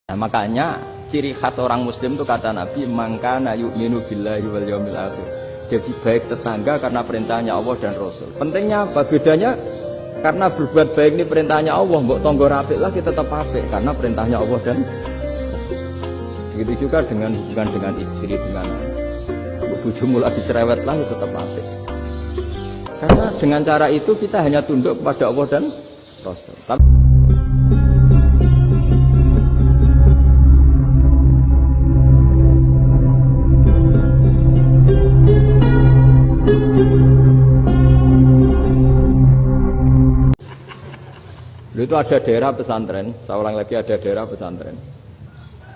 Nah, makanya ciri khas orang muslim itu kata Nabi, mangkana yu'minu billahi wal yaumil akhir. Jadi baik tetangga karena perintahnya Allah dan Rasul. Pentingnya apa? Bedanya karena berbuat baik ini perintahnya Allah, mbok tonggo apik lagi tetap apik karena perintahnya Allah dan begitu juga dengan hubungan dengan istri, dengan bojomu lagi cerewet lagi tetap apik. Karena dengan cara itu kita hanya tunduk kepada Allah dan Rasul. Itu ada daerah pesantren, saya ulang lagi ada daerah pesantren.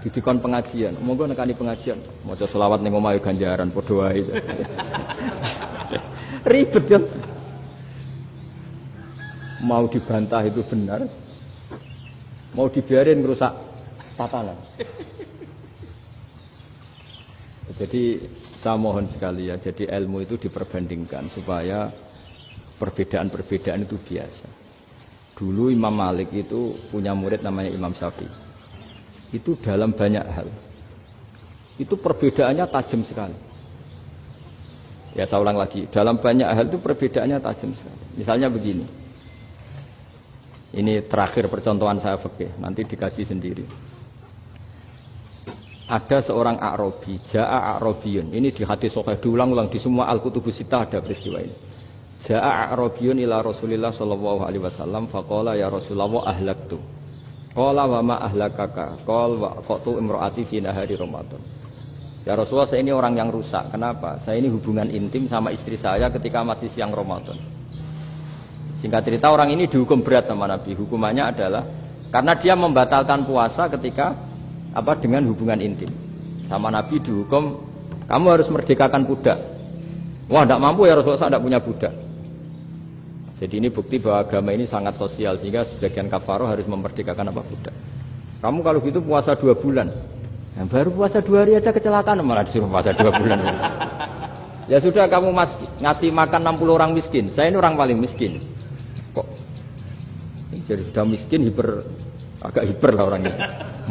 Didikon pengajian, monggo nekani pengajian, maca selawat ning omahe ganjaran padha wae. Ribet kan? Mau dibantah itu benar, mau dibiarin merusak tatanan. Jadi saya mohon sekali ya, jadi ilmu itu diperbandingkan supaya perbedaan-perbedaan itu biasa. Dulu Imam Malik itu punya murid namanya Imam Syafi'i. Itu dalam banyak hal. Itu perbedaannya tajam sekali. Ya saya ulang lagi, dalam banyak hal itu perbedaannya tajam sekali. Misalnya begini. Ini terakhir percontohan saya fikih, nanti dikaji sendiri. Ada seorang A'rabi, Ja'a A'rabiyun. Ini di hadis sahih diulang-ulang di semua Al-Kutubus Sittah ada peristiwa ini. Ja'a A'rabiyun ila Rasulillah sallallahu alaihi wasallam faqala ya Rasulullah ahlaktu. Qala wa ma ahlakaka? Qala wa qatu imraati fi nahari Ramadan. Ya Rasulullah, saya ini orang yang rusak. Kenapa? Saya ini hubungan intim sama istri saya ketika masih siang Ramadan. Singkat cerita orang ini dihukum berat sama Nabi. Hukumannya adalah karena dia membatalkan puasa ketika dengan hubungan intim. Sama Nabi dihukum kamu harus merdekakan budak. Wah, tidak mampu ya Rasulullah, saya tidak punya budak. Jadi ini bukti bahwa agama ini sangat sosial sehingga sebagian kafaroh harus memerdekakan budak. Kamu kalau gitu puasa 2 bulan, yang baru puasa 2 hari aja kecelakaan malah disuruh puasa 2 bulan. Ya sudah kamu ngasih makan 60 orang miskin, saya ini orang paling miskin. Kok jadi sudah miskin agak hiper lah orangnya,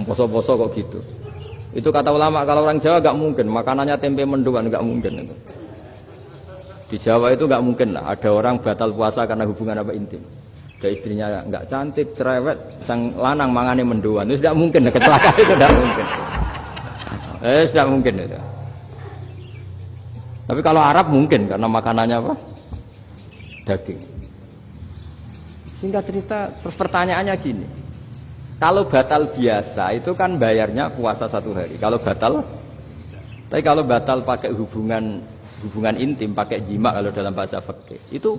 poso-poso kok gitu. Itu kata ulama kalau orang Jawa gak mungkin makanannya tempe mendoan, gak mungkin itu. Di Jawa itu nggak mungkin lah, ada orang batal puasa karena hubungan intim. Ada istrinya nggak cantik, cerewet, sang lanang mangane mendoan, itu tidak mungkin, kecelakaan itu tidak mungkin. Tidak mungkin itu. Tapi kalau Arab mungkin karena makanannya apa? Daging. Singkat cerita, terus pertanyaannya gini, kalau batal biasa itu kan bayarnya puasa 1 hari. Tapi kalau batal pakai hubungan intim, pakai jima kalau dalam bahasa fikih itu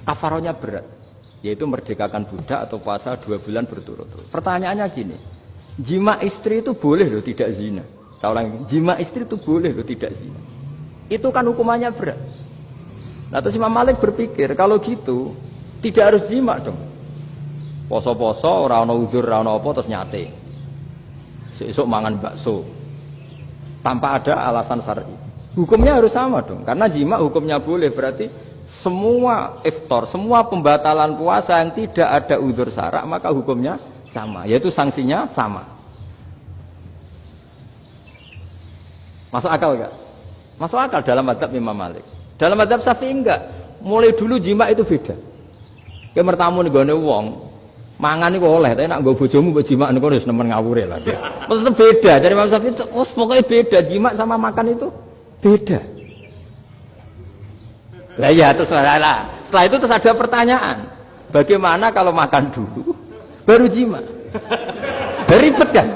kafarohnya berat, yaitu merdekakan budak atau puasa 2 bulan berturut-turut. Pertanyaannya gini, jima istri itu boleh loh tidak zina. Jima istri itu boleh loh tidak zina. Itu kan hukumannya berat. Nah terus Imam Malik berpikir kalau gitu tidak harus jima dong. Poso-poso, ora ana uzur, ora ana apa terus nyate. Esuk mangan bakso tanpa ada alasan syar'i. Hukumnya harus sama dong, karena jima hukumnya boleh, berarti semua iftar, semua pembatalan puasa yang tidak ada udzur syara' maka hukumnya sama, yaitu sanksinya sama. Masuk akal enggak? Masuk akal dalam mazhab Imam Malik. Dalam mazhab Syafi'i enggak. Mulai dulu jima itu beda. Kayak mertamu nih gone wong, mangan iku oleh, tapi nek nggo bojomu mbok jima niku wis nemen ngawure lah. Tetep beda. Dari Imam Syafi'i itu pokoknya beda, jima sama makan itu beda. Lah ya terus setelah itu terus ada pertanyaan, bagaimana kalau makan dulu baru jima? Ribet kan?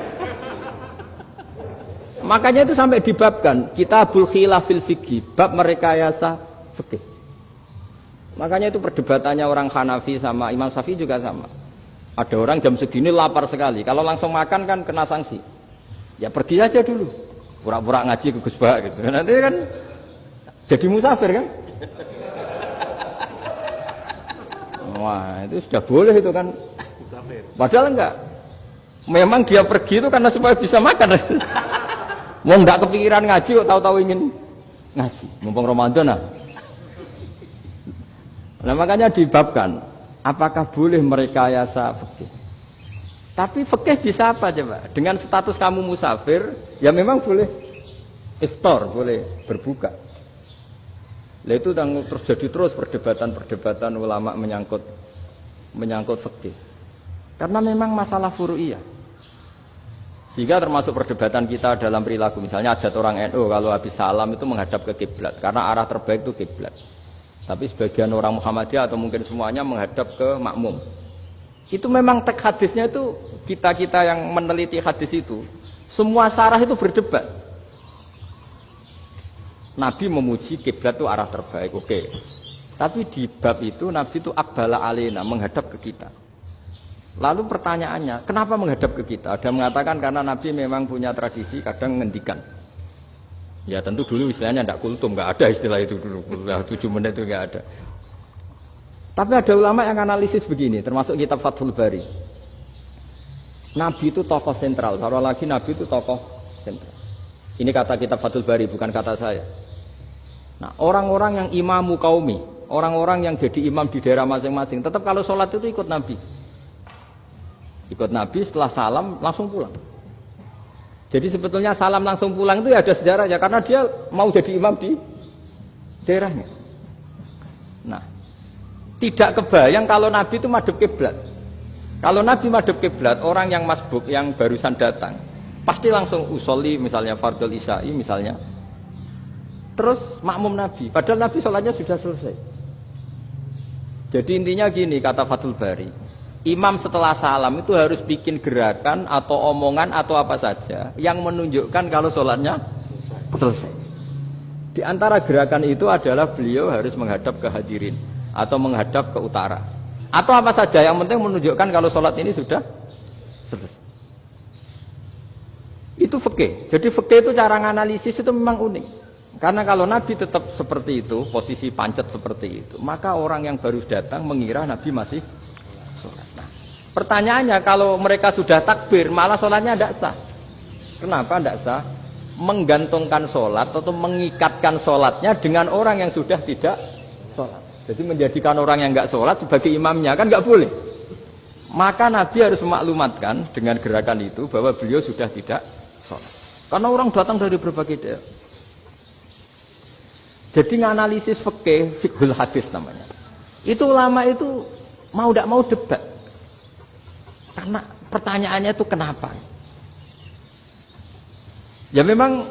Makanya itu sampai dibabkan Kitabul Khilafil Fiqhi, bab merekayasa fikih. Makanya itu perdebatannya orang Hanafi sama Imam Syafi'i juga sama. Ada orang jam segini lapar sekali, kalau langsung makan kan kena sanksi. Ya pergi aja dulu, pura-pura ngaji ke Gus Bah gitu. Nanti kan jadi musafir kan? Wah itu sudah boleh itu kan? Padahal enggak. Memang dia pergi itu karena supaya bisa makan. Mau enggak kepikiran ngaji kok tahu-tahu ingin ngaji. Mumpung Ramadan nah. Nah makanya dibabkan, apakah boleh merekayasa fikih? Tapi fikih bisa apa coba? Dengan status kamu musafir, ya memang boleh iftar, boleh berbuka. Lah itu terjadi terus perdebatan ulama menyangkut fikih. Karena memang masalah furu'iyah. Sehingga termasuk perdebatan kita dalam perilaku, misalnya adat orang NU kalau habis salam itu menghadap ke kiblat, karena arah terbaik itu kiblat. Tapi sebagian orang Muhammadiyah atau mungkin semuanya menghadap ke makmum. Itu memang teks hadisnya itu kita yang meneliti hadis itu semua syarah itu berdebat. Nabi memuji kiblat itu arah terbaik, oke. Tapi di bab itu Nabi itu aqbala alaina, menghadap ke kita. Lalu pertanyaannya, kenapa menghadap ke kita? Ada mengatakan karena Nabi memang punya tradisi kadang ngendikan. Ya tentu dulu istilahnya tidak kultum, nggak ada istilah itu dulu. 7 menit itu nggak ada. Tapi ada ulama yang analisis begini, termasuk kitab Fathul Bari. Nabi itu tokoh sentral, kalau lagi Nabi itu tokoh sentral. Ini kata kitab Fathul Bari, bukan kata saya. Nah, orang-orang yang imamu kaumi, orang-orang yang jadi imam di daerah masing-masing, tetap kalau sholat itu ikut Nabi. Ikut Nabi, setelah salam langsung pulang. Jadi sebetulnya salam langsung pulang itu ya ada sejarahnya, karena dia mau jadi imam di daerahnya. Nah, tidak kebayang kalau Nabi itu madhep kiblat. Kalau Nabi madhep kiblat, orang yang masbuk yang barusan datang pasti langsung usolli, misalnya fardhu isya'i misalnya, terus makmum Nabi, padahal Nabi sholatnya sudah selesai. Jadi intinya gini, kata Fathul Bari, imam setelah salam itu harus bikin gerakan atau omongan atau apa saja yang menunjukkan kalau sholatnya selesai. Di antara gerakan itu adalah beliau harus menghadap ke hadirin atau menghadap ke utara, atau apa saja yang penting menunjukkan kalau sholat ini sudah selesai. Itu fikih. Jadi fikih itu cara menganalisis itu memang unik. Karena kalau Nabi tetap seperti itu, posisi pancet seperti itu, maka orang yang baru datang mengira Nabi masih sholat. Nah, pertanyaannya kalau mereka sudah takbir, malah sholatnya tidak sah. Kenapa tidak sah? Menggantungkan sholat atau mengikatkan sholatnya dengan orang yang sudah tidak sholat. Jadi menjadikan orang yang nggak sholat sebagai imamnya, kan nggak boleh. Maka Nabi harus memaklumatkan dengan gerakan itu bahwa beliau sudah tidak sholat. Karena orang datang dari berbagai daerah. Jadi nganalisis fikih, fiqhul hadis namanya. Itu ulama itu mau tidak mau debat. Karena pertanyaannya itu kenapa? Ya memang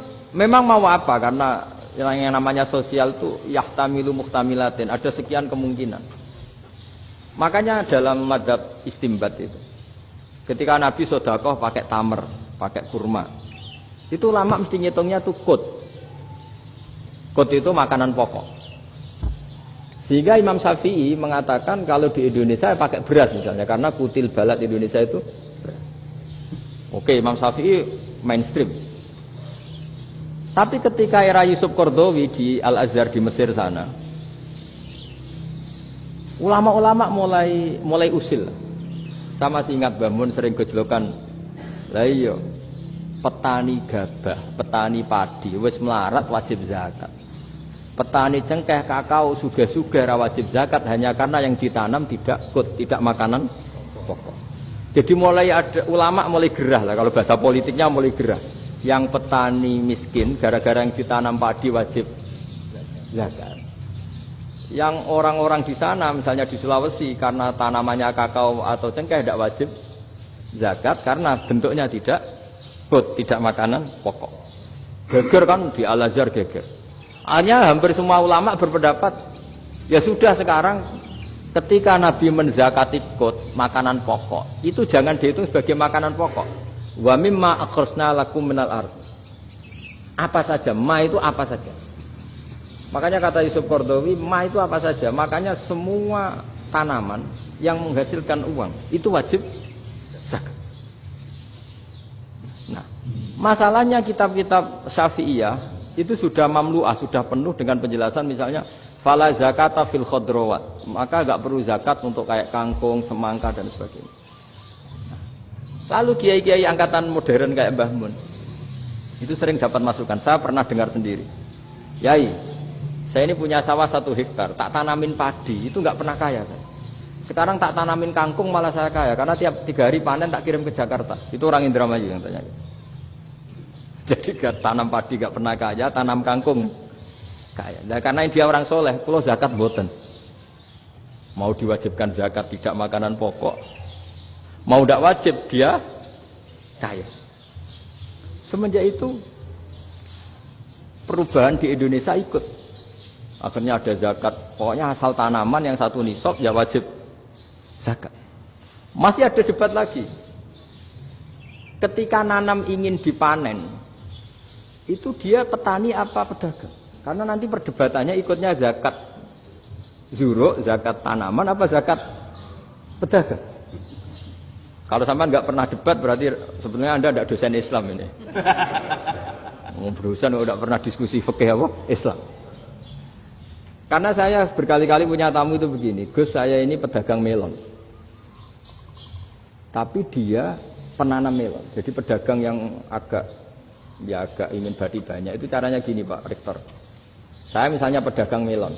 mau apa? Karena yang namanya sosial itu yahtamilu muhtamilatin, ada sekian kemungkinan. Makanya dalam madhab istimbat itu, ketika Nabi sodakoh pakai tamer, pakai kurma, itu ulama mesti ngitungnya tuh kut itu makanan pokok. Sehingga Imam Syafi'i mengatakan kalau di Indonesia pakai beras misalnya, karena kutil balat Indonesia itu beras. Oke, Imam Syafi'i mainstream. Tapi ketika era Yusuf Qaradawi di Al-Azhar di Mesir sana, ulama-ulama mulai usil. Sama sih ingat Mbah Mun sering gejlokan, lah iya, petani gabah, petani padi wis melarat wajib zakat. Petani cengkeh, kakao, suga-suga wajib zakat hanya karena yang ditanam tidak makanan pokok. Jadi mulai ada ulama mulai gerah lah, kalau bahasa politiknya mulai gerah. Yang petani miskin gara-gara yang ditanam padi wajib zakat. Yang orang-orang di sana misalnya di Sulawesi karena tanamannya kakao atau cengkeh tidak wajib zakat karena bentuknya tidak makanan pokok. Geger kan di Al-Azhar geger. Hanya hampir semua ulama berpendapat ya sudah sekarang ketika Nabi menzakati makanan pokok itu jangan dihitung sebagai makanan pokok. Wa mimma akhrajna lakum minal ard. Apa saja, ma itu apa saja. Makanya kata Yusuf Qaradawi, ma itu apa saja. Makanya semua tanaman yang menghasilkan uang itu wajib zakat. Nah, masalahnya kitab-kitab Syafi'iyah itu sudah mamlu'ah, sudah penuh dengan penjelasan misalnya fala zakata fil khadrawat. Maka enggak perlu zakat untuk kayak kangkung, semangka dan sebagainya. Lalu kiai-kiai angkatan modern kayak Mbah Mun itu sering dapat masukan. Saya pernah dengar sendiri, Yai, saya ini punya sawah 1 hektar, tak tanamin padi, itu nggak pernah kaya saya. Sekarang tak tanamin kangkung malah saya kaya karena tiap 3 hari panen tak kirim ke Jakarta. Itu orang Indramayu yang tanya. Jadi gak tanam padi gak pernah kaya, tanam kangkung kaya. Nah, karena dia orang soleh, kalau zakat boten. Mau diwajibkan zakat tidak makanan pokok, mau tidak wajib dia kaya. Semenjak itu perubahan di Indonesia ikut. Akhirnya ada zakat, pokoknya asal tanaman yang satu nisab ya wajib zakat. Masih ada debat lagi. Ketika nanam ingin dipanen, itu dia petani apa pedagang? Karena nanti perdebatannya ikutnya zakat zuruk, zakat tanaman apa zakat pedagang. Kalau sampai nggak pernah debat berarti sebetulnya Anda tidak dosen Islam ini. Berusaha nggak pernah diskusi fikih apa Islam. Karena saya berkali-kali punya tamu itu begini, Gus saya ini pedagang melon. Tapi dia penanam melon. Jadi pedagang yang agak ingin badi banyak itu caranya gini Pak Rektor. Saya misalnya pedagang melon.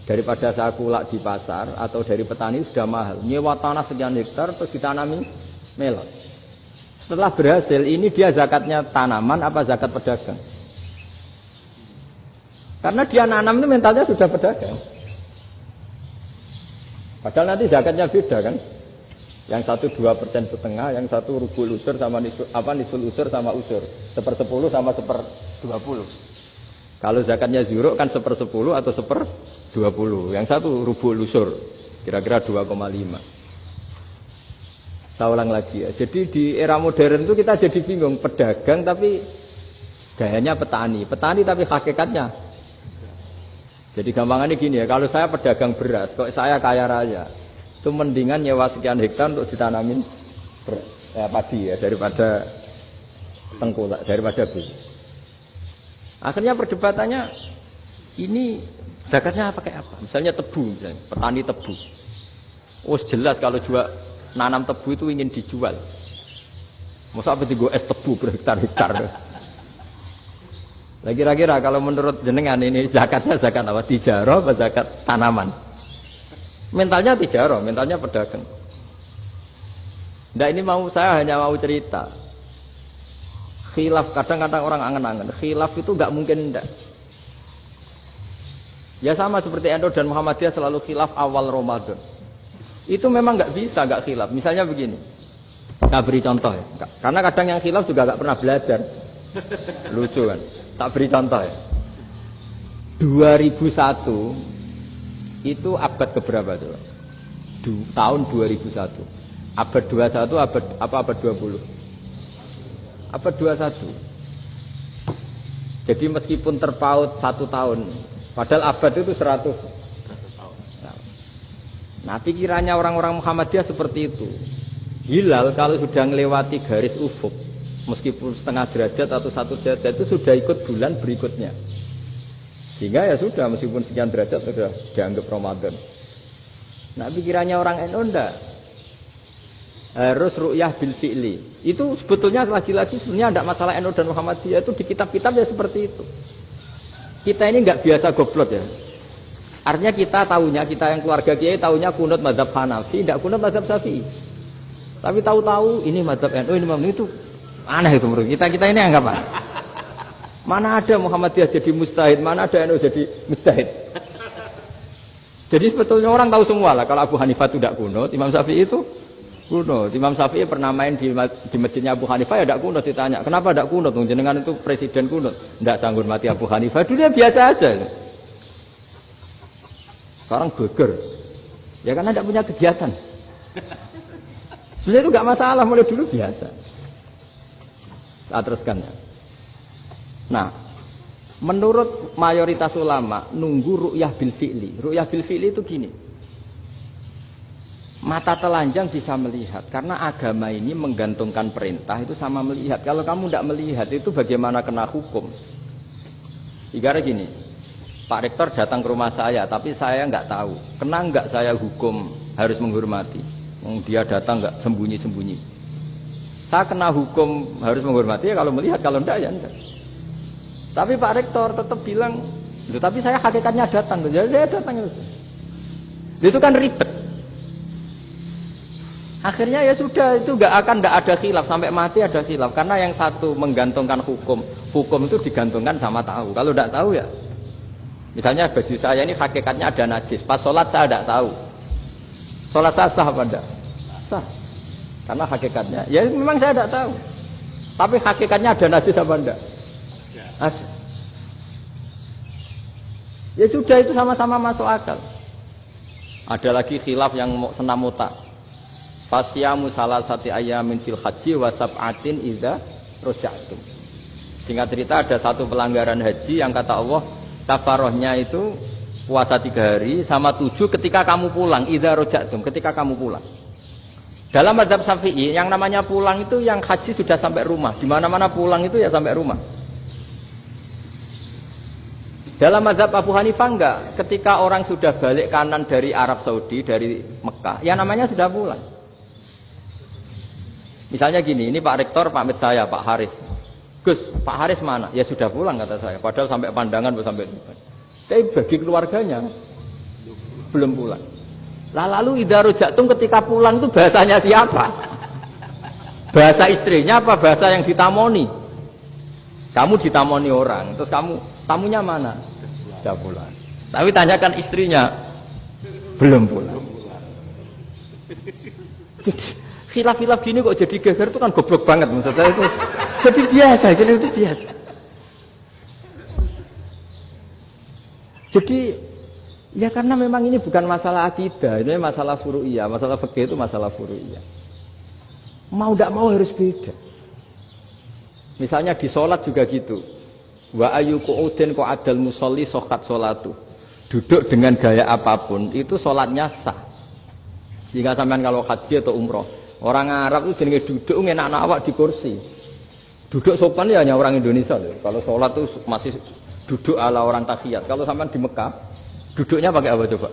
Daripada saya kulak di pasar atau dari petani sudah mahal. Nyewa tanah sekian hektar terus ditanami melon. Setelah berhasil ini dia zakatnya tanaman apa zakat pedagang? Karena dia nanam itu mentalnya sudah pedagang. Padahal nanti zakatnya beda kan? Yang satu 2,5%, yang satu rubul usur sama nisul usur sama usur, 1/10 sama 1/20. Kalau zakatnya zuruk kan 1/10 atau 1/20. Yang satu rubul usur, kira-kira 2,5. Saya ulang lagi ya. Jadi di era modern itu kita jadi bingung, pedagang tapi gayanya petani, petani tapi hakikatnya. Jadi gampangannya gini ya, kalau saya pedagang beras, kok saya kaya raya, itu mendingan nyewa sekian hektar untuk ditanamin padi ya daripada tengkulak, daripada beli. Akhirnya perdebatannya ini zakatnya pakai apa? Misalnya tebu, misalnya petani tebu. Oh jelas kalau jual nanam tebu itu ingin dijual. Masa apa tiga es tebu berhektar-hektar? Lah kira-kira kalau menurut jenengan ini zakatnya zakat apa? Tijarah apa zakat tanaman? Mentalnya tijarah, mentalnya pedagang. Nah ini saya hanya mau cerita. Khilaf kadang-kadang orang angen-angen. Khilaf itu nggak mungkin enggak. Ya sama seperti NU dan Muhammadiyah selalu khilaf awal Ramadan. Itu memang nggak bisa nggak khilaf. Misalnya begini. Saya beri contoh ya. Karena kadang yang khilaf juga nggak pernah belajar. Lucu kan? Tak beri contoh ya. 2001 itu abad keberapa tuh? Tahun 2001. Abad 21 abad 20? Abad 21. Jadi meskipun terpaut 1 tahun, padahal abad itu 100 tahun. Nah pikirannya orang-orang Muhammadiyah seperti itu. Hilal kalau sudah melewati garis ufuk, meskipun setengah derajat atau 1 derajat itu sudah ikut bulan berikutnya. Sehingga ya sudah meskipun sekian derajat sudah dianggap Ramadan. Nah pikirannya orang NU enggak. Harus ru'yah bil fi'li. Itu sebetulnya lagi-lagi sebenarnya enggak masalah NU dan Muhammadiyah, itu di kitab-kitab ya seperti itu. Kita ini enggak biasa goblok ya. Artinya kita tahunya, kita yang keluarga kiai tahunya kunut mazhab Hanafi, enggak kunut mazhab Syafi'i. Tapi tahu-tahu ini mazhab NU, ini mazhab itu aneh itu menurut kita ini anggap apa? Mana ada Muhammadiyah jadi mustahid, mana ada NU jadi mustahid. Jadi sebetulnya orang tahu semua lah kalau Abu Hanifah itu tidak kunut, Imam Syafi'i itu kunut. Imam Syafi'i pernah main di masjidnya Abu Hanifah ya tidak kunut, ditanya kenapa tidak kunut? Jenengan itu presiden kunut, tidak sanggup mati Abu Hanifah, dulu ya biasa aja. Sekarang geger, ya karena tidak punya kegiatan. Sebenarnya itu nggak masalah, mulai dulu biasa. Saya teruskan ya. Nah, menurut mayoritas ulama nunggu ru'yah bil fi'li. Ru'yah bil fi'li itu gini. Mata telanjang bisa melihat karena agama ini menggantungkan perintah itu sama melihat. Kalau kamu tidak melihat itu bagaimana kena hukum? Ibarat gini. Pak Rektor datang ke rumah saya tapi saya nggak tahu. Kena nggak saya hukum harus menghormati. Dia datang nggak sembunyi-sembunyi. Saya kena hukum harus menghormati ya kalau melihat, kalau enggak ya enggak. Tapi Pak Rektor tetap bilang, tapi saya hakikatnya datang, jadi saya datang itu kan ribet. Akhirnya ya sudah, itu nggak ada khilaf sampai mati ada khilaf karena yang satu menggantungkan hukum itu digantungkan sama tahu. Kalau tidak tahu ya, misalnya baju saya ini hakikatnya ada najis, pas sholat saya tidak tahu, sholat saya sah apa enggak? Sah, karena hakikatnya ya memang saya tidak tahu, tapi hakikatnya ada najis apa enggak? Ada. Ya sudah, itu sama-sama masuk akal. Ada lagi khilaf yang senam otak. Fasyamu salasati ayamin fil haji wa sab'atin idza raja'tum. Singkat cerita ada satu pelanggaran haji yang kata Allah kafarohnya itu puasa 3 hari sama 7 ketika kamu pulang, idza raja'tum, ketika kamu pulang. Dalam mazhab Syafi'i yang namanya pulang itu yang haji sudah sampai rumah. Di mana-mana pulang itu ya sampai rumah. Dalam mazhab Abu Hanifah enggak, ketika orang sudah balik kanan dari Arab Saudi, dari Mekah, ya namanya sudah pulang. Misalnya gini, ini Pak Rektor pamit saya, Pak Haris. Gus, Pak Haris mana? Ya sudah pulang kata saya, padahal sampai pandangan sampai depan. Tapi bagi keluarganya belum pulang. Lah lalu idza raja'tum ketika pulang itu bahasanya siapa? Bahasa istrinya apa bahasa yang ditamoni? Kamu ditamoni orang, terus tamunya mana? Sudah pulang. Tapi tanyakan istrinya, belum pulang. Khilaf-khilaf gini kok jadi geger itu kan goblok banget maksud saya itu. Jadi biasa, gitu itu biasa. Jadi ya karena memang ini bukan masalah akidah, ini masalah furu'iyah, masalah fikih itu masalah furu'iyah. Mau tidak mau harus beda. Misalnya di sholat juga gitu. Wa ayyuku udin ko adal musolli sokat sholatu. Duduk dengan gaya apapun itu sholatnya sah. Jika sampean kalau haji atau umroh, orang Arab itu jenenge duduk ngenak awak di kursi. Duduk sopan ya hanya orang Indonesia loh. Kalau sholat itu masih duduk ala orang tahiyat. Kalau sampean di Mekah, duduknya pakai apa coba?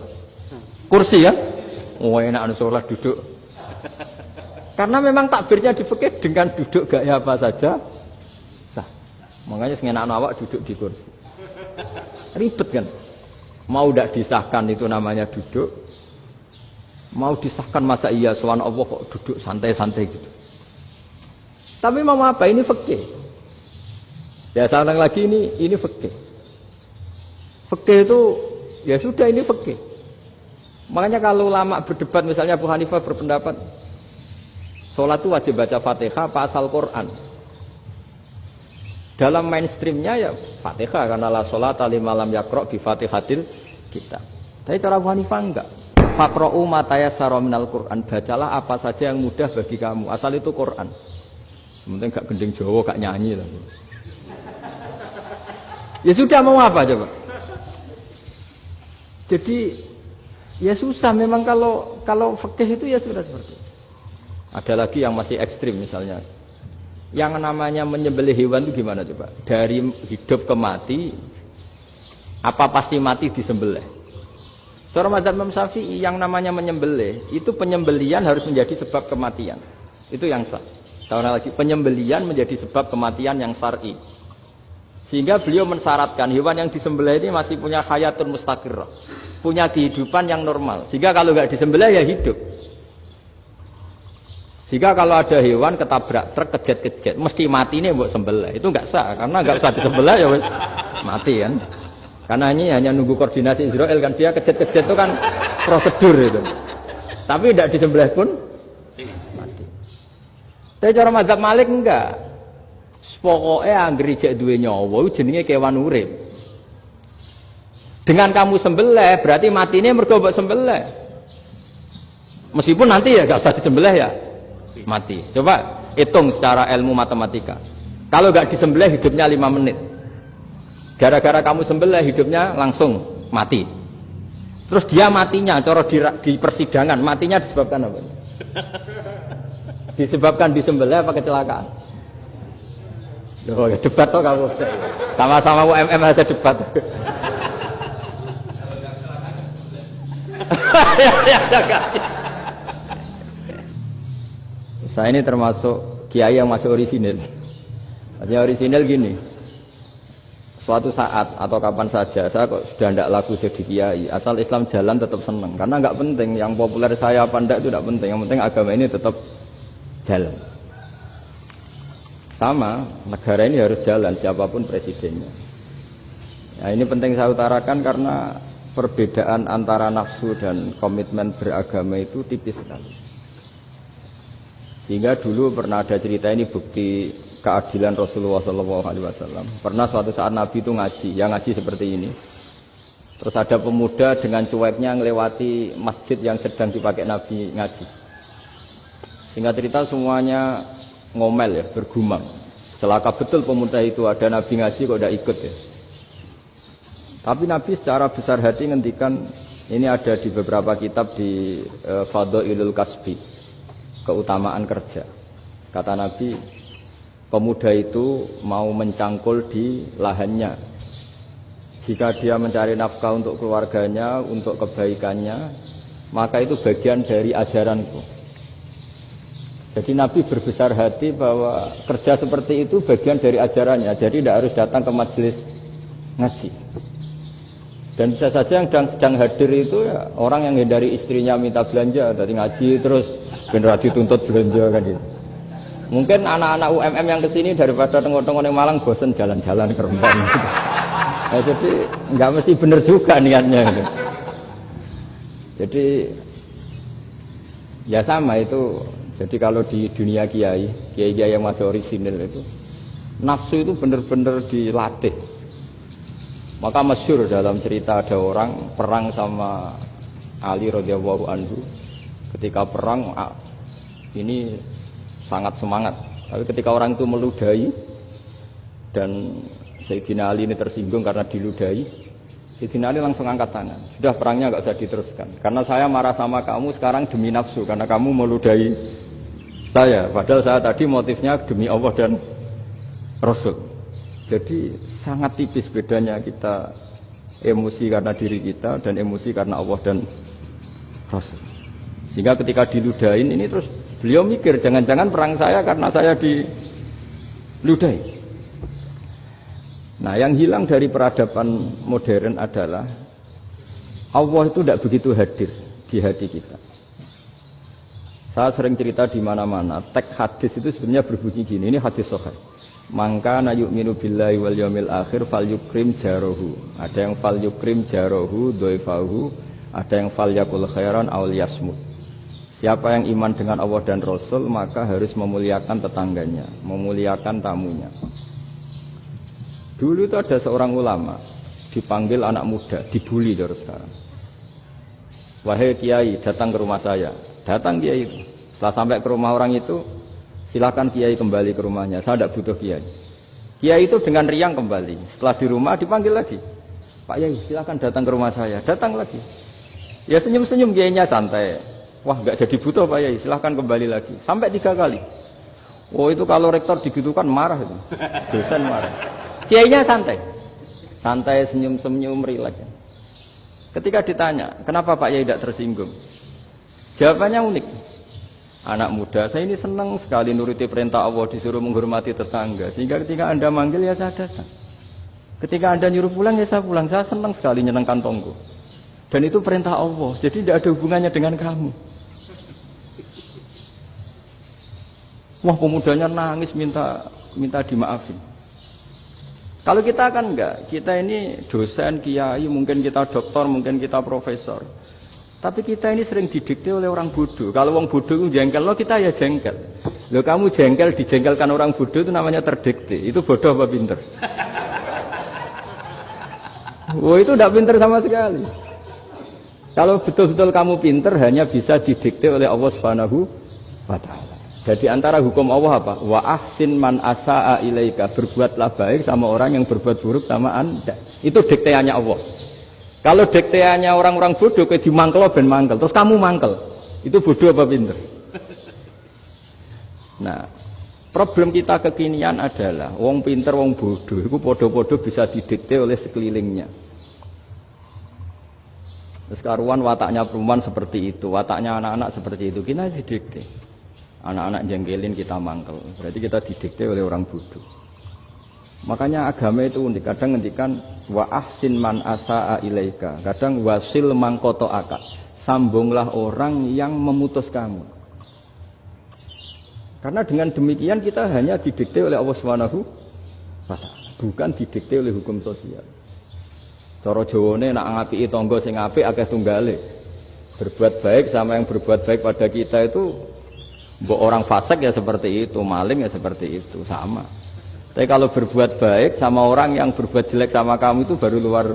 Kursi ya? Oh enak sholat duduk. Karena memang takbirnya di fikih dengan duduk gaya apa saja sah. Makanya sengenak awak duduk di kursi. Ribet kan? Mau tidak disahkan itu namanya duduk. Mau disahkan masa iya soal Allah kok duduk santai-santai gitu. Tapi mau apa? Ini fikih. Ya saya ulang lagi ini fikih. Fikih itu ya sudah ini fikih. Makanya kalau ulama berdebat misalnya Abu Hanifah berpendapat sholat itu wajib baca Fatihah pasal Quran. Dalam mainstreamnya ya Fatihah karena la sholata liman lam yaqra bi Fatihatil kitab. Tapi cara Abu Hanifah enggak. Faqra'u ma tayassara minal Qur'an, bacalah apa saja yang mudah bagi kamu. Asal itu Quran. Penting gak gending Jawa, gak nyanyi lah. Ya sudah mau apa coba? Jadi ya susah memang kalau fikih itu ya sudah seperti itu. Ada lagi yang masih ekstrim misalnya. Yang namanya menyembelih hewan itu gimana coba? Dari hidup ke mati, apa pasti mati disembelih? Cara mazhab Imam Syafi'i yang namanya menyembelih itu penyembelian harus menjadi sebab kematian. Itu yang sah. Tahun lagi penyembelian menjadi sebab kematian yang syar'i. Sehingga beliau mensyaratkan hewan yang disembelih ini masih punya hayatun mustaqirrah, punya kehidupan yang normal. Sehingga kalau nggak disembelih ya hidup. Sehingga kalau ada hewan ketabrak truk kejet-kejet, mesti mati nih buat sembelih. Itu nggak sah karena nggak usah disembelih ya wes mati kan. Karena ini hanya nunggu koordinasi Israel kan, dia kejet-kejet itu kan prosedur itu. Tapi tidak disembelih pun mati. Tapi cara mazhab Malik enggak. Pokoknya anggere jek duwe nyawa jenenge kewan urip. Dengan kamu sembelih berarti matine mergo mbok sembelih. Meskipun nanti ya enggak usah disembelih ya mati. Coba hitung secara ilmu matematika. Kalau enggak disembelih hidupnya 5 menit. Gara-gara kamu sembelih hidupnya langsung mati. Terus dia matinya, cara di persidangan matinya disebabkan apa? Disebabkan disembelih apa kecelakaan? Loh, ya debat toh kamu. Sama-sama UMM aja debat. Saya ini termasuk kiai yang masih orisinil. Artinya orisinil gini. suatu saat atau kapan saja saya kok sudah tidak laku jadi kiai, asal Islam jalan tetap senang, karena nggak penting yang populer saya apa enggak itu tidak penting, yang penting agama ini tetap jalan. Sama, negara ini harus jalan siapapun presidennya. Nah, ini penting saya utarakan karena perbedaan antara nafsu dan komitmen beragama itu tipis sekali. Sehingga dulu pernah ada cerita, ini bukti keadilan Rasulullah SAW. Pernah suatu saat Nabi itu ngaji, yang ngaji seperti ini. Terus ada pemuda dengan cueknya melewati masjid yang sedang dipakai Nabi ngaji. Singkat cerita semuanya ngomel ya, bergumam. Celaka betul pemuda itu, ada Nabi ngaji kok tidak ikut ya. Tapi Nabi secara besar hati ngendikan, ini ada di beberapa kitab di Fadhailul Kasbi, keutamaan kerja. Kata Nabi, pemuda itu mau mencangkul di lahannya. Jika dia mencari nafkah untuk keluarganya, untuk kebaikannya, maka itu bagian dari ajaranku. Jadi Nabi berbesar hati bahwa kerja seperti itu bagian dari ajarannya. Jadi tidak harus datang ke majelis ngaji. Dan bisa saja yang sedang hadir itu ya orang yang hindari istrinya minta belanja, dari ngaji terus benar dituntut belanja kan gitu. Mungkin anak-anak UMM yang kesini daripada tengok-tengok yang Malang bosen jalan-jalan ke Rembang. Nah, jadi nggak mesti benar juga niatnya gitu. Jadi ya sama itu. Jadi kalau di dunia kiai yang masih orisinil itu nafsu itu benar-benar dilatih. Maka masyhur dalam cerita ada orang perang sama Ali radhiyallahu anhu. Ketika perang ini sangat semangat. Tapi ketika orang itu meludahi dan Sayyidina Ali ini tersinggung karena diludahi, Sayyidina Ali langsung angkat tangan. Sudah perangnya nggak usah diteruskan. Karena saya marah sama kamu sekarang demi nafsu karena kamu meludahi saya. Padahal saya tadi motifnya demi Allah dan Rasul. Jadi sangat tipis bedanya kita emosi karena diri kita dan emosi karena Allah dan Rasul. Sehingga ketika diludahin ini terus beliau mikir jangan-jangan perang saya karena saya diludahi. Nah yang hilang dari peradaban modern adalah Allah itu tidak begitu hadir di hati kita. Saya sering cerita di mana-mana, teks hadis itu sebenarnya berbunyi gini, ini hadis sahih. Mangka na yu'minu billahi wal yaumil akhir fal yukrim jarohu. Ada yang fal yukrim jarohu doifahu, ada yang fal yakul khairan aul yasmut. Siapa yang iman dengan Allah dan Rasul maka harus memuliakan tetangganya, memuliakan tamunya. Dulu itu ada seorang ulama dipanggil anak muda, dibully dari sekarang. Wahai kiai, datang ke rumah saya. Datang kiai itu. Setelah sampai ke rumah orang itu, silakan kiai kembali ke rumahnya. Saya tidak butuh kiai. Kiai itu dengan riang kembali. Setelah di rumah dipanggil lagi. Pak Yai, silakan datang ke rumah saya. Datang lagi. Ya senyum-senyum kiainya santai. Wah, nggak jadi butuh Pak Yai. Silakan kembali lagi. Sampai 3 kali. Oh itu kalau rektor digitukan marah itu. Dosen marah. Kiainya santai. Santai senyum-senyum rileks. Ketika ditanya, kenapa Pak Yai tidak tersinggung? Jawabannya unik. Anak muda, saya ini senang sekali nuruti perintah Allah, disuruh menghormati tetangga. Sehingga ketika Anda manggil ya saya datang. Ketika Anda nyuruh pulang ya saya pulang. Saya senang sekali nyenangkan tonggo. Dan itu perintah Allah, jadi tidak ada hubungannya dengan kamu. Wah pemudanya nangis minta dimaafin. Kalau kita kan enggak, kita ini dosen, kiai, mungkin kita doktor, mungkin kita profesor. Tapi kita ini sering didikte oleh orang bodoh. Kalau orang bodoh itu jengkel, lo kita ya jengkel. Lo kamu jengkel, dijengkelkan orang bodoh itu namanya terdikte. Itu bodoh apa pinter? Wah itu tidak pinter sama sekali. Kalau betul-betul kamu pinter hanya bisa didikte oleh Allah Subhanahu wa Ta'ala. Jadi antara hukum Allah apa? Wa ahsin man asa'a ilaika, berbuatlah baik sama orang yang berbuat buruk sama Anda. Itu dikteannya Allah. Kalau dikteannya orang-orang bodoh kayak dimangkel ben mangkel, terus kamu mangkel. Itu bodoh apa pinter? Nah, problem kita kekinian adalah wong pinter, wong bodoh itu podo-podo bisa didikte oleh sekelilingnya. Terus karuan wataknya perempuan seperti itu, wataknya anak-anak seperti itu, kita didikte. Anak-anak jengkelin kita mangkel, berarti kita didikte oleh orang bodoh. Makanya agama itu unik. Kadang ngendikan wa ahsin man asaa ilaika. Kadang wasil man qata'aka. Sambunglah orang yang memutus kamu. Karena dengan demikian kita hanya didikte oleh Allah Subhanahu wa ta'ala, bukan didikte oleh hukum sosial. Cara Jawane nak ngapiki tangga sing apik akeh tunggale. Berbuat baik sama yang berbuat baik pada kita itu, mbok orang fasik ya seperti itu, maling ya seperti itu, sama. Tapi kalau berbuat baik sama orang yang berbuat jelek sama kamu itu baru luar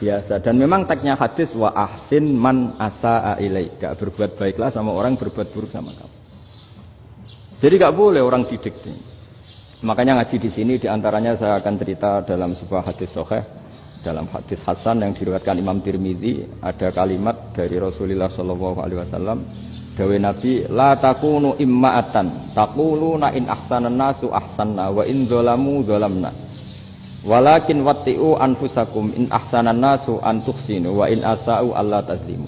biasa. Dan memang teksnya hadis wa ahsin man asaa ilaika, berbuat baiklah sama orang yang berbuat buruk sama kamu. Jadi gak boleh orang didikte. Makanya ngaji di sini diantaranya saya akan cerita dalam sebuah hadis sahih, dalam hadis hasan yang diriwayatkan Imam Tirmidzi, ada kalimat dari Rasulullah sallallahu alaihi wasallam, dawe Nabi, la takunu imma'atan taquluna in ahsanan nasu ahsanna wa in zalamu zalamna walakin watti'u anfusakum in ahsanan nasu an tuhsinu wa in asa'u alla tadlimu.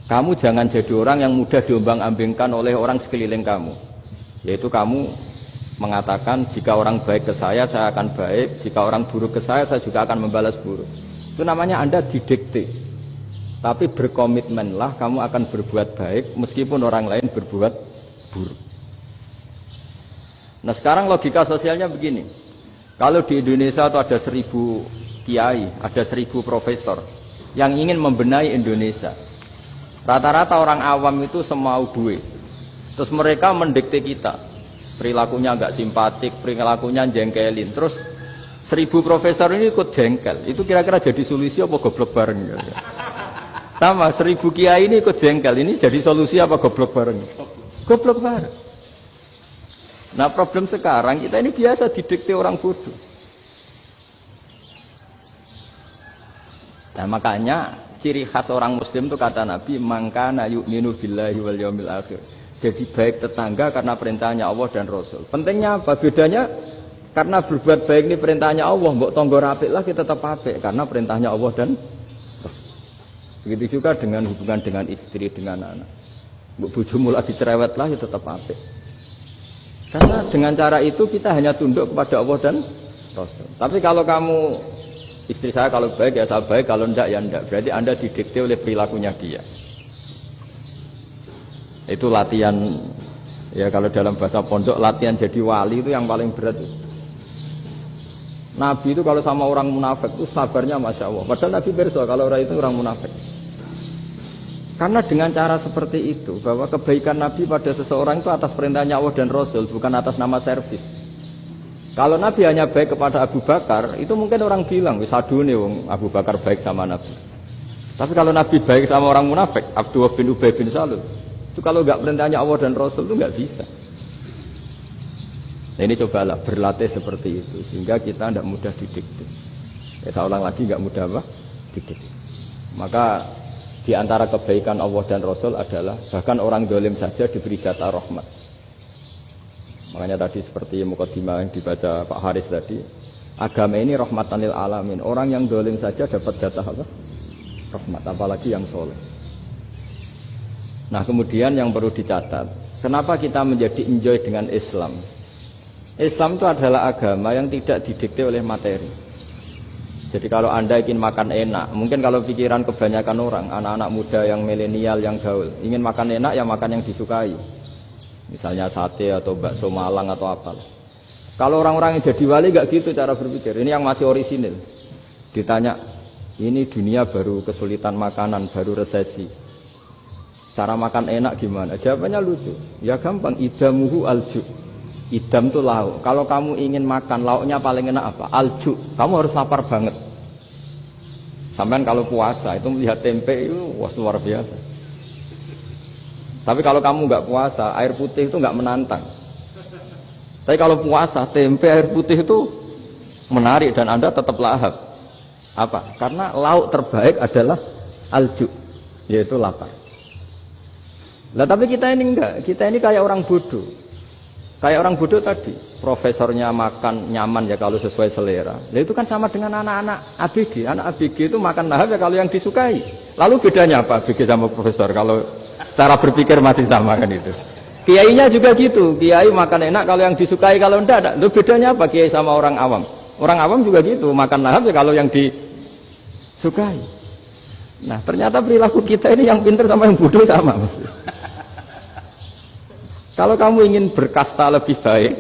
Kamu jangan jadi orang yang mudah diombang-ambingkan oleh orang sekeliling kamu, yaitu kamu mengatakan jika orang baik ke saya akan baik, jika orang buruk ke saya juga akan membalas buruk. Itu namanya Anda didikte. Tapi berkomitmenlah kamu akan berbuat baik meskipun orang lain berbuat buruk. Nah sekarang logika sosialnya begini. Kalau di Indonesia itu ada 1000 kiai, ada 1000 profesor yang ingin membenahi Indonesia. Rata-rata orang awam itu semau duit. Terus mereka mendikte kita. Perilakunya enggak simpatik, perilakunya jengkelin. Terus 1000 profesor ini ikut jengkel. Itu kira-kira jadi solusi apa goblok bareng? Sama 1000 kiai ini ikut jengkel. Ini jadi solusi apa goblok bareng? Goblok bareng. Nah problem sekarang kita ini biasa didikte orang bodoh. Nah makanya ciri khas orang muslim itu kata Nabi, mangkana yu'minu billahi wal yaumil akhir. Jadi baik tetangga karena perintahnya Allah dan Rasul. Pentingnya apa? Bedanya karena berbuat baik ini perintahnya Allah, mbok tangga apik lah kita tetap apik karena perintahnya Allah dan Rasul. Begitu juga dengan hubungan dengan istri, dengan anak. Mbok bojomu lagi cerewet lah ya tetap apik. Karena dengan cara itu kita hanya tunduk kepada Allah dan Rasul. Tapi kalau kamu, istri saya kalau baik ya saya baik, kalau enggak ya enggak. Berarti Anda didikte oleh perilakunya dia. Itu latihan, ya kalau dalam bahasa pondok latihan jadi wali itu yang paling berat. Nabi itu kalau sama orang munafik itu sabarnya Masya Allah. Padahal Nabi berso kalau orang itu orang munafik. Karena dengan cara seperti itu, bahwa kebaikan Nabi pada seseorang itu atas perintahnya Allah dan Rasul, bukan atas nama servis. Kalau Nabi hanya baik kepada Abu Bakar, itu mungkin orang bilang, wisadune wong Abu Bakar baik sama Nabi. Tapi kalau Nabi baik sama orang munafik, Abdullah bin Ubay bin Salul, itu kalau nggak perintahnya Allah dan Rasul itu nggak bisa. Nah ini cobalah berlatih seperti itu sehingga kita tidak mudah didikte. Ya saya ulang lagi nggak mudah apa? Didikte. Maka di antara kebaikan Allah dan Rasul adalah bahkan orang dolim saja diberi jatah rahmat. Makanya tadi seperti mukadimah yang dibaca Pak Haris tadi, agama ini rahmatan lil alamin. Orang yang dolim saja dapat jatah apa? Rahmat, apalagi yang soleh. Nah kemudian yang perlu dicatat, kenapa kita menjadi enjoy dengan Islam? Islam itu adalah agama yang tidak didikte oleh materi. Jadi kalau Anda ingin makan enak, mungkin kalau pikiran kebanyakan orang, anak-anak muda yang milenial, yang gaul, ingin makan enak ya makan yang disukai. Misalnya sate atau bakso Malang atau apa. Kalau orang-orang yang jadi wali gak gitu cara berpikir. Ini yang masih orisinil. Ditanya, ini dunia baru kesulitan makanan, baru resesi. Cara makan enak gimana? Jawabannya lucu. Ya gampang, idamuhu alju. Idam itu lauk. Kalau kamu ingin makan lauknya paling enak apa? Alju. Kamu harus lapar banget. Sampai kalau puasa itu melihat tempe itu wah luar biasa. Tapi kalau kamu nggak puasa, air putih itu nggak menantang. Tapi kalau puasa, tempe air putih itu menarik dan Anda tetap lahap. Apa? Karena lauk terbaik adalah alju, yaitu lapar. Nah tapi kita ini enggak, kita ini kayak orang bodoh. Kayak orang bodoh tadi, profesornya makan nyaman ya kalau sesuai selera. Nah itu kan sama dengan anak-anak ABG. Anak ABG itu makan lahap ya kalau yang disukai. Lalu bedanya apa ABG sama profesor? Kalau cara berpikir masih sama kan itu. Kiainya juga gitu, kiai makan enak kalau yang disukai, kalau enggak. Lu bedanya apa kiai sama orang awam? Orang awam juga gitu, makan lahap ya kalau yang disukai. Nah ternyata perilaku kita ini yang pintar sama yang bodoh sama mas. Kalau kamu ingin berkasta lebih baik,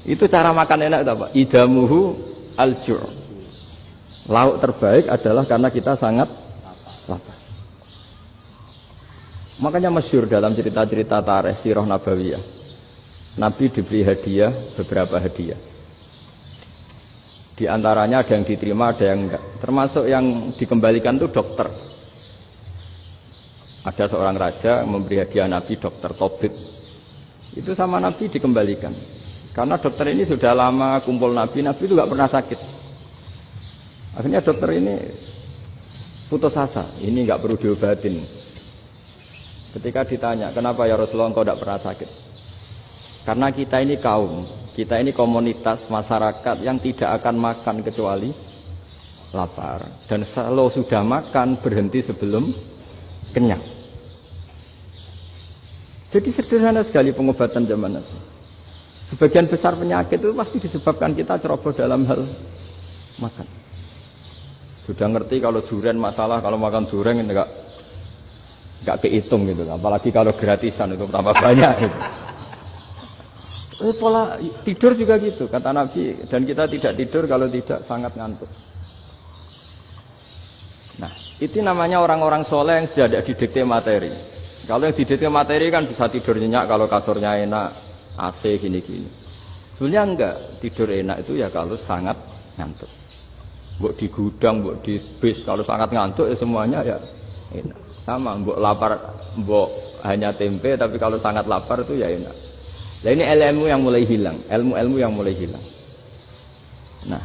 itu cara makan enak itu apa? Idamuhu al-ju'. Lauk terbaik adalah karena kita sangat lapar. Makanya masyhur dalam cerita-cerita tarikh sirah nabawiyah, Nabi diberi hadiah, beberapa hadiah. Di antaranya ada yang diterima, ada yang enggak. Termasuk yang dikembalikan itu dokter. Ada seorang raja memberi hadiah Nabi dokter Tobit. Itu sama Nabi dikembalikan. Karena dokter ini sudah lama kumpul Nabi itu nggak pernah sakit. Akhirnya dokter ini putus asa, ini nggak perlu diobatin. Ketika ditanya, kenapa ya Rasulullah engkau tidak pernah sakit? Karena kita ini kaum, kita ini komunitas masyarakat yang tidak akan makan kecuali lapar. Dan kalau sudah makan berhenti sebelum kenyang. Jadi sederhana sekali pengobatan zaman Nabi. Sebagian besar penyakit itu pasti disebabkan kita ceroboh dalam hal makan. Sudah ngerti kalau durian masalah, kalau makan durian enggak kehitung gitu. Apalagi kalau gratisan itu tambah banyak gitu. Pola tidur juga gitu kata Nabi, dan kita tidak tidur kalau tidak sangat ngantuk. Nah, itu namanya orang-orang soleh yang sudah ada didikte materi. Kalau yang didikte materi kan bisa tidur nyenyak kalau kasurnya enak, AC gini-gini. Sebenarnya enggak, tidur enak itu ya kalau sangat ngantuk. Mbok di gudang, mbok di bis, kalau sangat ngantuk ya semuanya ya enak. Sama, mbok lapar, mbok hanya tempe, tapi kalau sangat lapar itu ya enak. Nah ini ilmu yang mulai hilang, ilmu-ilmu yang mulai hilang. Nah,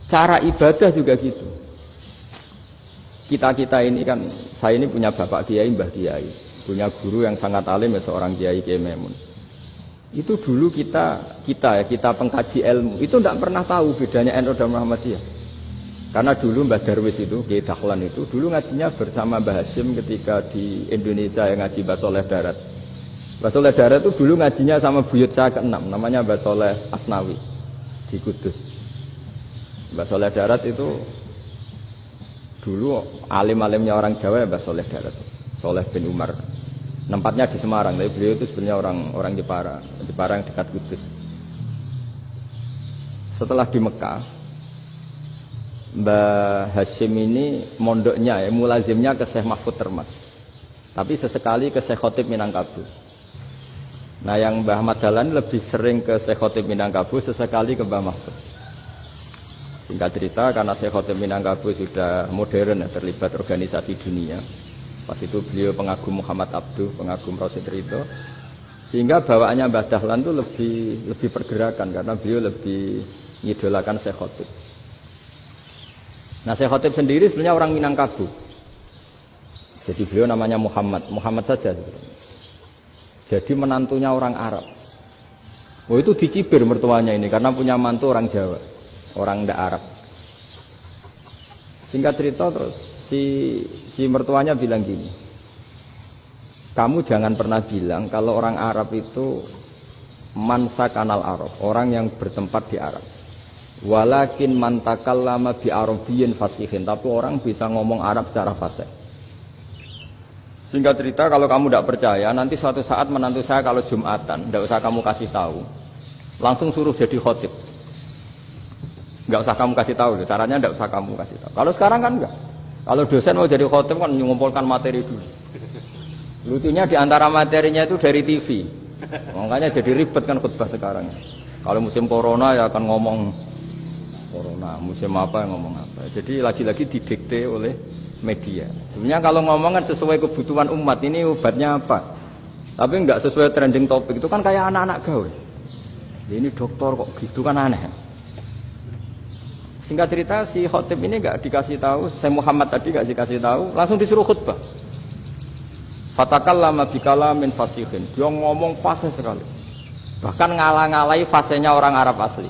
cara ibadah juga gitu. Kita ini kan, saya ini punya bapak kiai, mbah kiai, punya guru yang sangat alim ya seorang kiai Kiai Maimun. Itu dulu kita pengkaji ilmu itu tidak pernah tahu bedanya NU dan Muhammadiyah. Karena dulu Mbah Darwis itu, Kiai Dahlan itu dulu ngajinya bersama Mbah Hasyim ketika di Indonesia yang ngaji Mbah Soleh Darat. Mbah Soleh Darat itu dulu ngajinya sama buyut saya ke-6, namanya Mbah Soleh Asnawi di Kudus. Mbah Soleh Darat itu dulu alim-alimnya orang Jawa ya Mbah Soleh Darat, Soleh bin Umar. Tempatnya di Semarang, tapi beliau itu sebenarnya orang Jepara yang dekat Kudus. Setelah di Mekah, Mbah Hasyim ini mondoknya, mulazimnya ke Syekh Mahfud Termas, tapi sesekali ke Syekh Khotib Minangkabau. Nah yang Mbah Ahmad Dahlan lebih sering ke Syekh Khotib Minangkabau, sesekali ke Mbah Mahfud. Singkat cerita, karena Syekh Khotib Minangkabau sudah modern, terlibat organisasi dunia. Pas itu beliau pengagum Muhammad Abduh, pengagum Rasid Ridho, sehingga bawaannya Mbah Dahlan itu lebih pergerakan karena beliau lebih mengidolakan Syekh Khotib. Nah Syekh Khotib sendiri sebenarnya orang Minangkabau, jadi beliau namanya Muhammad saja. Jadi menantunya orang Arab. Oh itu dicibir mertuanya ini karena punya mantu orang Jawa, orang ndak Arab. Singkat cerita terus si mertuanya bilang gini, kamu jangan pernah bilang kalau orang Arab itu mansa kanal Arab, orang yang bertempat di Arab. Walakin mantakallama bi arabiyyin fasihin, tapi orang bisa ngomong Arab secara fasih. Singkat cerita, kalau kamu tidak percaya, nanti suatu saat menantu saya kalau Jumatan, tidak usah kamu kasih tahu, langsung suruh jadi khotib. Nggak usah kamu kasih tahu, caranya tidak usah kamu kasih tahu. Kalau sekarang kan enggak. Kalau dosen mau jadi khotib kan mengumpulkan materi dulu. Lucunya di antara materinya itu dari TV. Makanya jadi ribet kan khutbah sekarang. Kalau musim corona ya akan ngomong corona, musim apa yang ngomong apa. Jadi lagi-lagi didikte oleh media. Sebenarnya kalau ngomong kan sesuai kebutuhan umat, ini obatnya apa. Tapi enggak sesuai trending topik, itu kan kayak anak-anak gaul. Ini dokter kok gitu kan aneh. Singkat cerita si khotib ini enggak dikasih tahu, saya Muhammad tadi enggak dikasih tahu, langsung disuruh khutbah. Fatakallama bikalamin fasihin. Dia ngomong fasih sekali. Bahkan ngalah-ngalahi fasihnya orang Arab asli.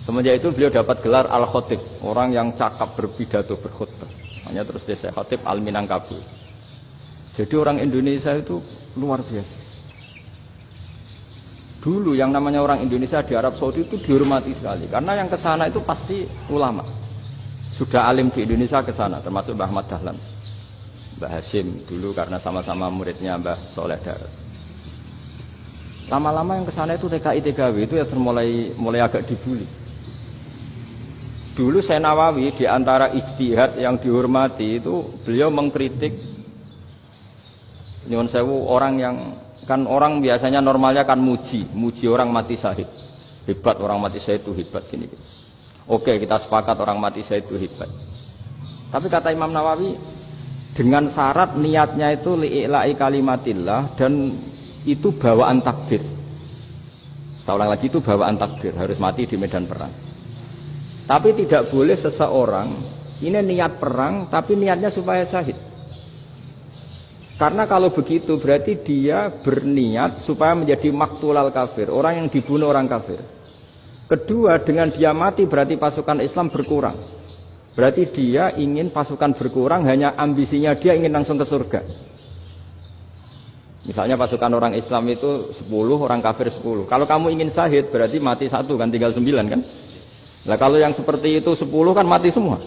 Semenjak itu beliau dapat gelar Al-Khotib, orang yang cakap berpidato berkhutbah. Hanya terus desa Khotib Al-Minangkabau. Jadi orang Indonesia itu luar biasa. Dulu yang namanya orang Indonesia di Arab Saudi itu dihormati sekali karena yang kesana itu pasti ulama. Sudah alim di Indonesia kesana, termasuk Mbah Ahmad Dahlan, Mbah Hashim dulu karena sama-sama muridnya Mbah Soleh Darat. Lama-lama yang kesana itu TKI TKW itu ya mulai agak dibully. Dulu Syekh Nawawi di antara ijtihad yang dihormati itu beliau mengkritik nyuwun sewu orang yang kan orang biasanya normalnya kan muji orang mati syahid. Hebat orang mati syahid itu hebat gini. Oke, kita sepakat orang mati syahid itu hebat. Tapi kata Imam Nawawi dengan syarat niatnya itu li'ila'i kalimatillah dan itu bawaan takdir. Saya ulang lagi, itu bawaan takdir, harus mati di medan perang. Tapi tidak boleh seseorang ini niat perang tapi niatnya supaya syahid. Karena kalau begitu berarti dia berniat supaya menjadi maktulal kafir, orang yang dibunuh orang kafir. Kedua, dengan dia mati berarti pasukan Islam berkurang. Berarti dia ingin pasukan berkurang, hanya ambisinya dia ingin langsung ke surga. Misalnya pasukan orang Islam itu 10, orang kafir 10. Kalau kamu ingin syahid berarti mati 1 kan, tinggal 9 kan. Nah kalau yang seperti itu 10 kan mati semua.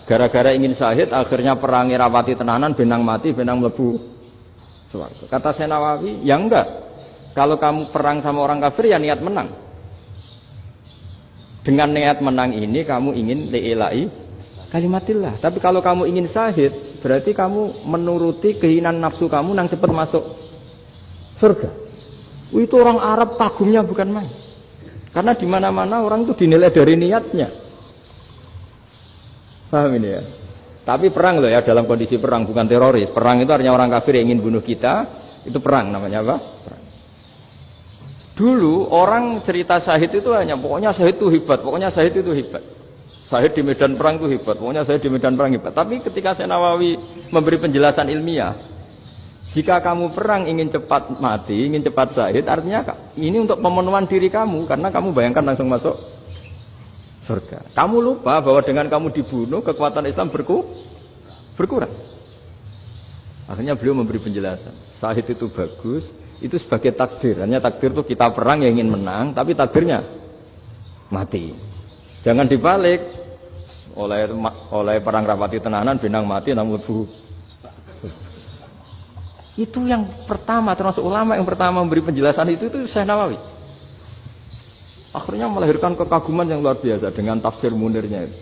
Gara-gara ingin syahid akhirnya perangi rapati tenanan, benang mati, benang mlebu swarga. Kata Syekh Nawawi, ya enggak. Kalau kamu perang sama orang kafir ya niat menang. Dengan niat menang ini kamu ingin li'ila'i kalimatillah. Tapi kalau kamu ingin syahid berarti kamu menuruti keinginan nafsu kamu yang cepat masuk surga. Itu orang Arab kagumnya bukan main. Karena di mana-mana orang itu dinilai dari niatnya. Paham ini ya? Tapi perang loh ya, dalam kondisi perang, bukan teroris. Perang itu artinya orang kafir yang ingin bunuh kita, itu perang namanya apa? Perang. Dulu orang cerita syahid itu hanya pokoknya syahid itu hebat, pokoknya syahid itu hebat. Syahid di medan perang itu hebat, pokoknya syahid di medan perang hebat. Tapi ketika Syekh Nawawi memberi penjelasan ilmiah, jika kamu perang ingin cepat mati, ingin cepat syahid, artinya ini untuk pemenuhan diri kamu, karena kamu bayangkan langsung masuk surga. Kamu lupa bahwa dengan kamu dibunuh, kekuatan Islam berkurang. Akhirnya beliau memberi penjelasan, syahid itu bagus, itu sebagai takdir. Hanya takdir itu kita perang yang ingin menang, tapi takdirnya mati. Jangan dibalik, oleh perang rapati tenanan, benang mati, namun lebu. Itu yang pertama, termasuk ulama yang pertama memberi penjelasan itu Syekh Nawawi. Akhirnya melahirkan kekaguman yang luar biasa dengan tafsir Munirnya itu.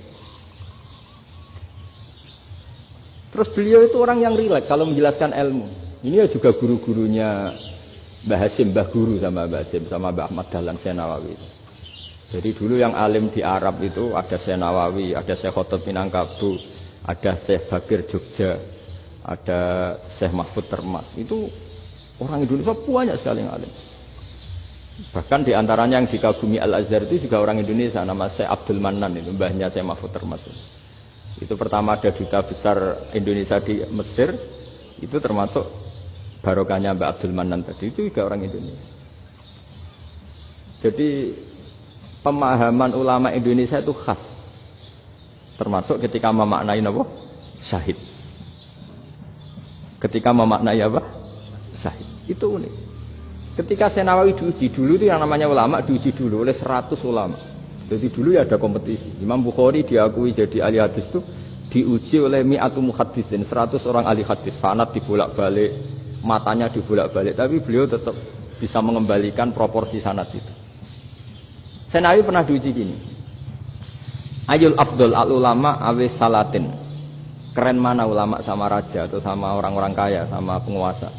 Terus beliau itu orang yang rileks kalau menjelaskan ilmu. Ini ya juga guru-gurunya Mbah Hashim, Mbah Guru sama Mbah Hashim sama Mbah Ahmad Dahlan Syekh Nawawi. Jadi dulu yang alim di Arab itu ada Syekh Nawawi, ada Syekh Khotot Minangkabau, ada Syekh Bakir Jogja, ada Syekh Mahfud Termas. Itu orang Indonesia banyak sekali yang alim. Bahkan diantaranya yang dikagumi Al-Azhar itu juga orang Indonesia, nama Syekh Abdul Manan, itu mbahnya Syekh Mahfud Termas. Itu pertama ada duta besar Indonesia di Mesir, itu termasuk barokahnya Mbak Abdul Manan tadi, itu juga orang Indonesia. Jadi pemahaman ulama Indonesia itu khas, termasuk ketika memaknai apa? Syahid. Ketika memaknai apa? Syahid. Itu unik. Ketika Syekh Nawawi diuji dulu itu yang namanya ulama diuji dulu oleh 100 ulama. Jadi dulu ya ada kompetisi. Imam Bukhari diakui jadi ahli hadis itu diuji oleh mi'atu muhaddisin, 100 orang ahli hadis. Sanad dibolak-balik, matanya dibolak-balik, tapi beliau tetap bisa mengembalikan proporsi sanad itu. Syekh Nawawi pernah diuji gini. Ayul afdol al ulama awe salatin. Keren mana ulama sama raja atau sama orang-orang kaya, sama penguasa?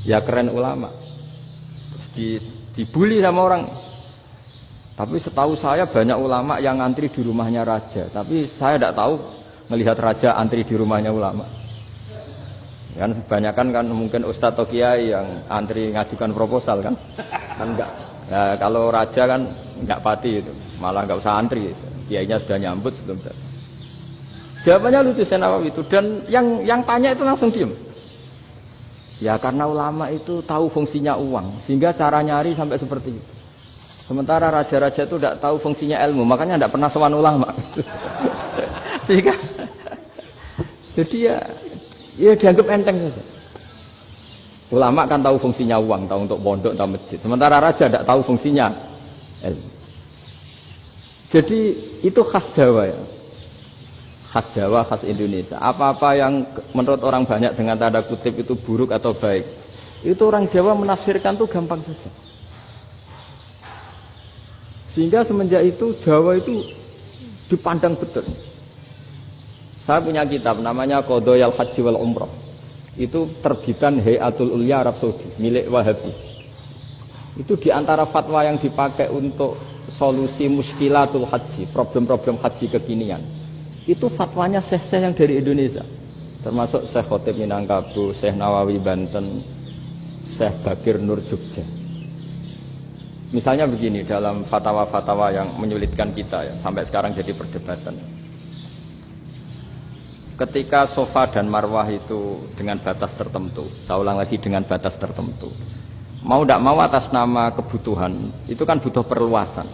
Ya keren ulama. Dibully sama orang. Tapi setahu saya banyak ulama yang antri di rumahnya raja, tapi saya tidak tahu melihat raja antri di rumahnya ulama. Kan kebanyakan kan mungkin ustadz atau kiai yang antri ngajukan proposal kan enggak. Ya, kalau raja kan enggak pati itu, malah enggak usah antri, kiainya sudah nyambut sebelum datang. Jawabannya lucu Syekh Nawawi itu, dan yang tanya itu langsung diem. Ya karena ulama itu tahu fungsinya uang, sehingga cara nyari sampai seperti itu. Sementara raja-raja itu tidak tahu fungsinya ilmu, makanya tidak pernah sowan ulama. Sehingga, jadi ya dianggap enteng saja. Ulama kan tahu fungsinya uang, tahu untuk pondok, tahu masjid. Sementara raja tidak tahu fungsinya ilmu. Jadi itu khas Jawa ya. Khas Jawa, khas Indonesia. Apa-apa yang menurut orang banyak dengan tanda kutip itu buruk atau baik, itu orang Jawa menafsirkan tuh gampang saja. Sehingga semenjak itu Jawa itu dipandang betul. Saya punya kitab namanya Qadayal Haji wal Umrah. Itu terbitan Hayatul Ulya Arab Saudi milik Wahabi. Itu diantara fatwa yang dipakai untuk solusi muskilatul haji, problem-problem haji kekinian. Itu fatwanya syekh-syekh yang dari Indonesia, termasuk Syekh Khotib Minangkabau, Syekh Nawawi Banten, Syekh Bakir Nur Jogja. Misalnya begini, dalam fatwa-fatwa yang menyulitkan kita ya, sampai sekarang jadi perdebatan. Ketika sofa dan marwah itu dengan batas tertentu, saya ulang lagi dengan batas tertentu, mau tidak mau atas nama kebutuhan, itu kan butuh perluasan.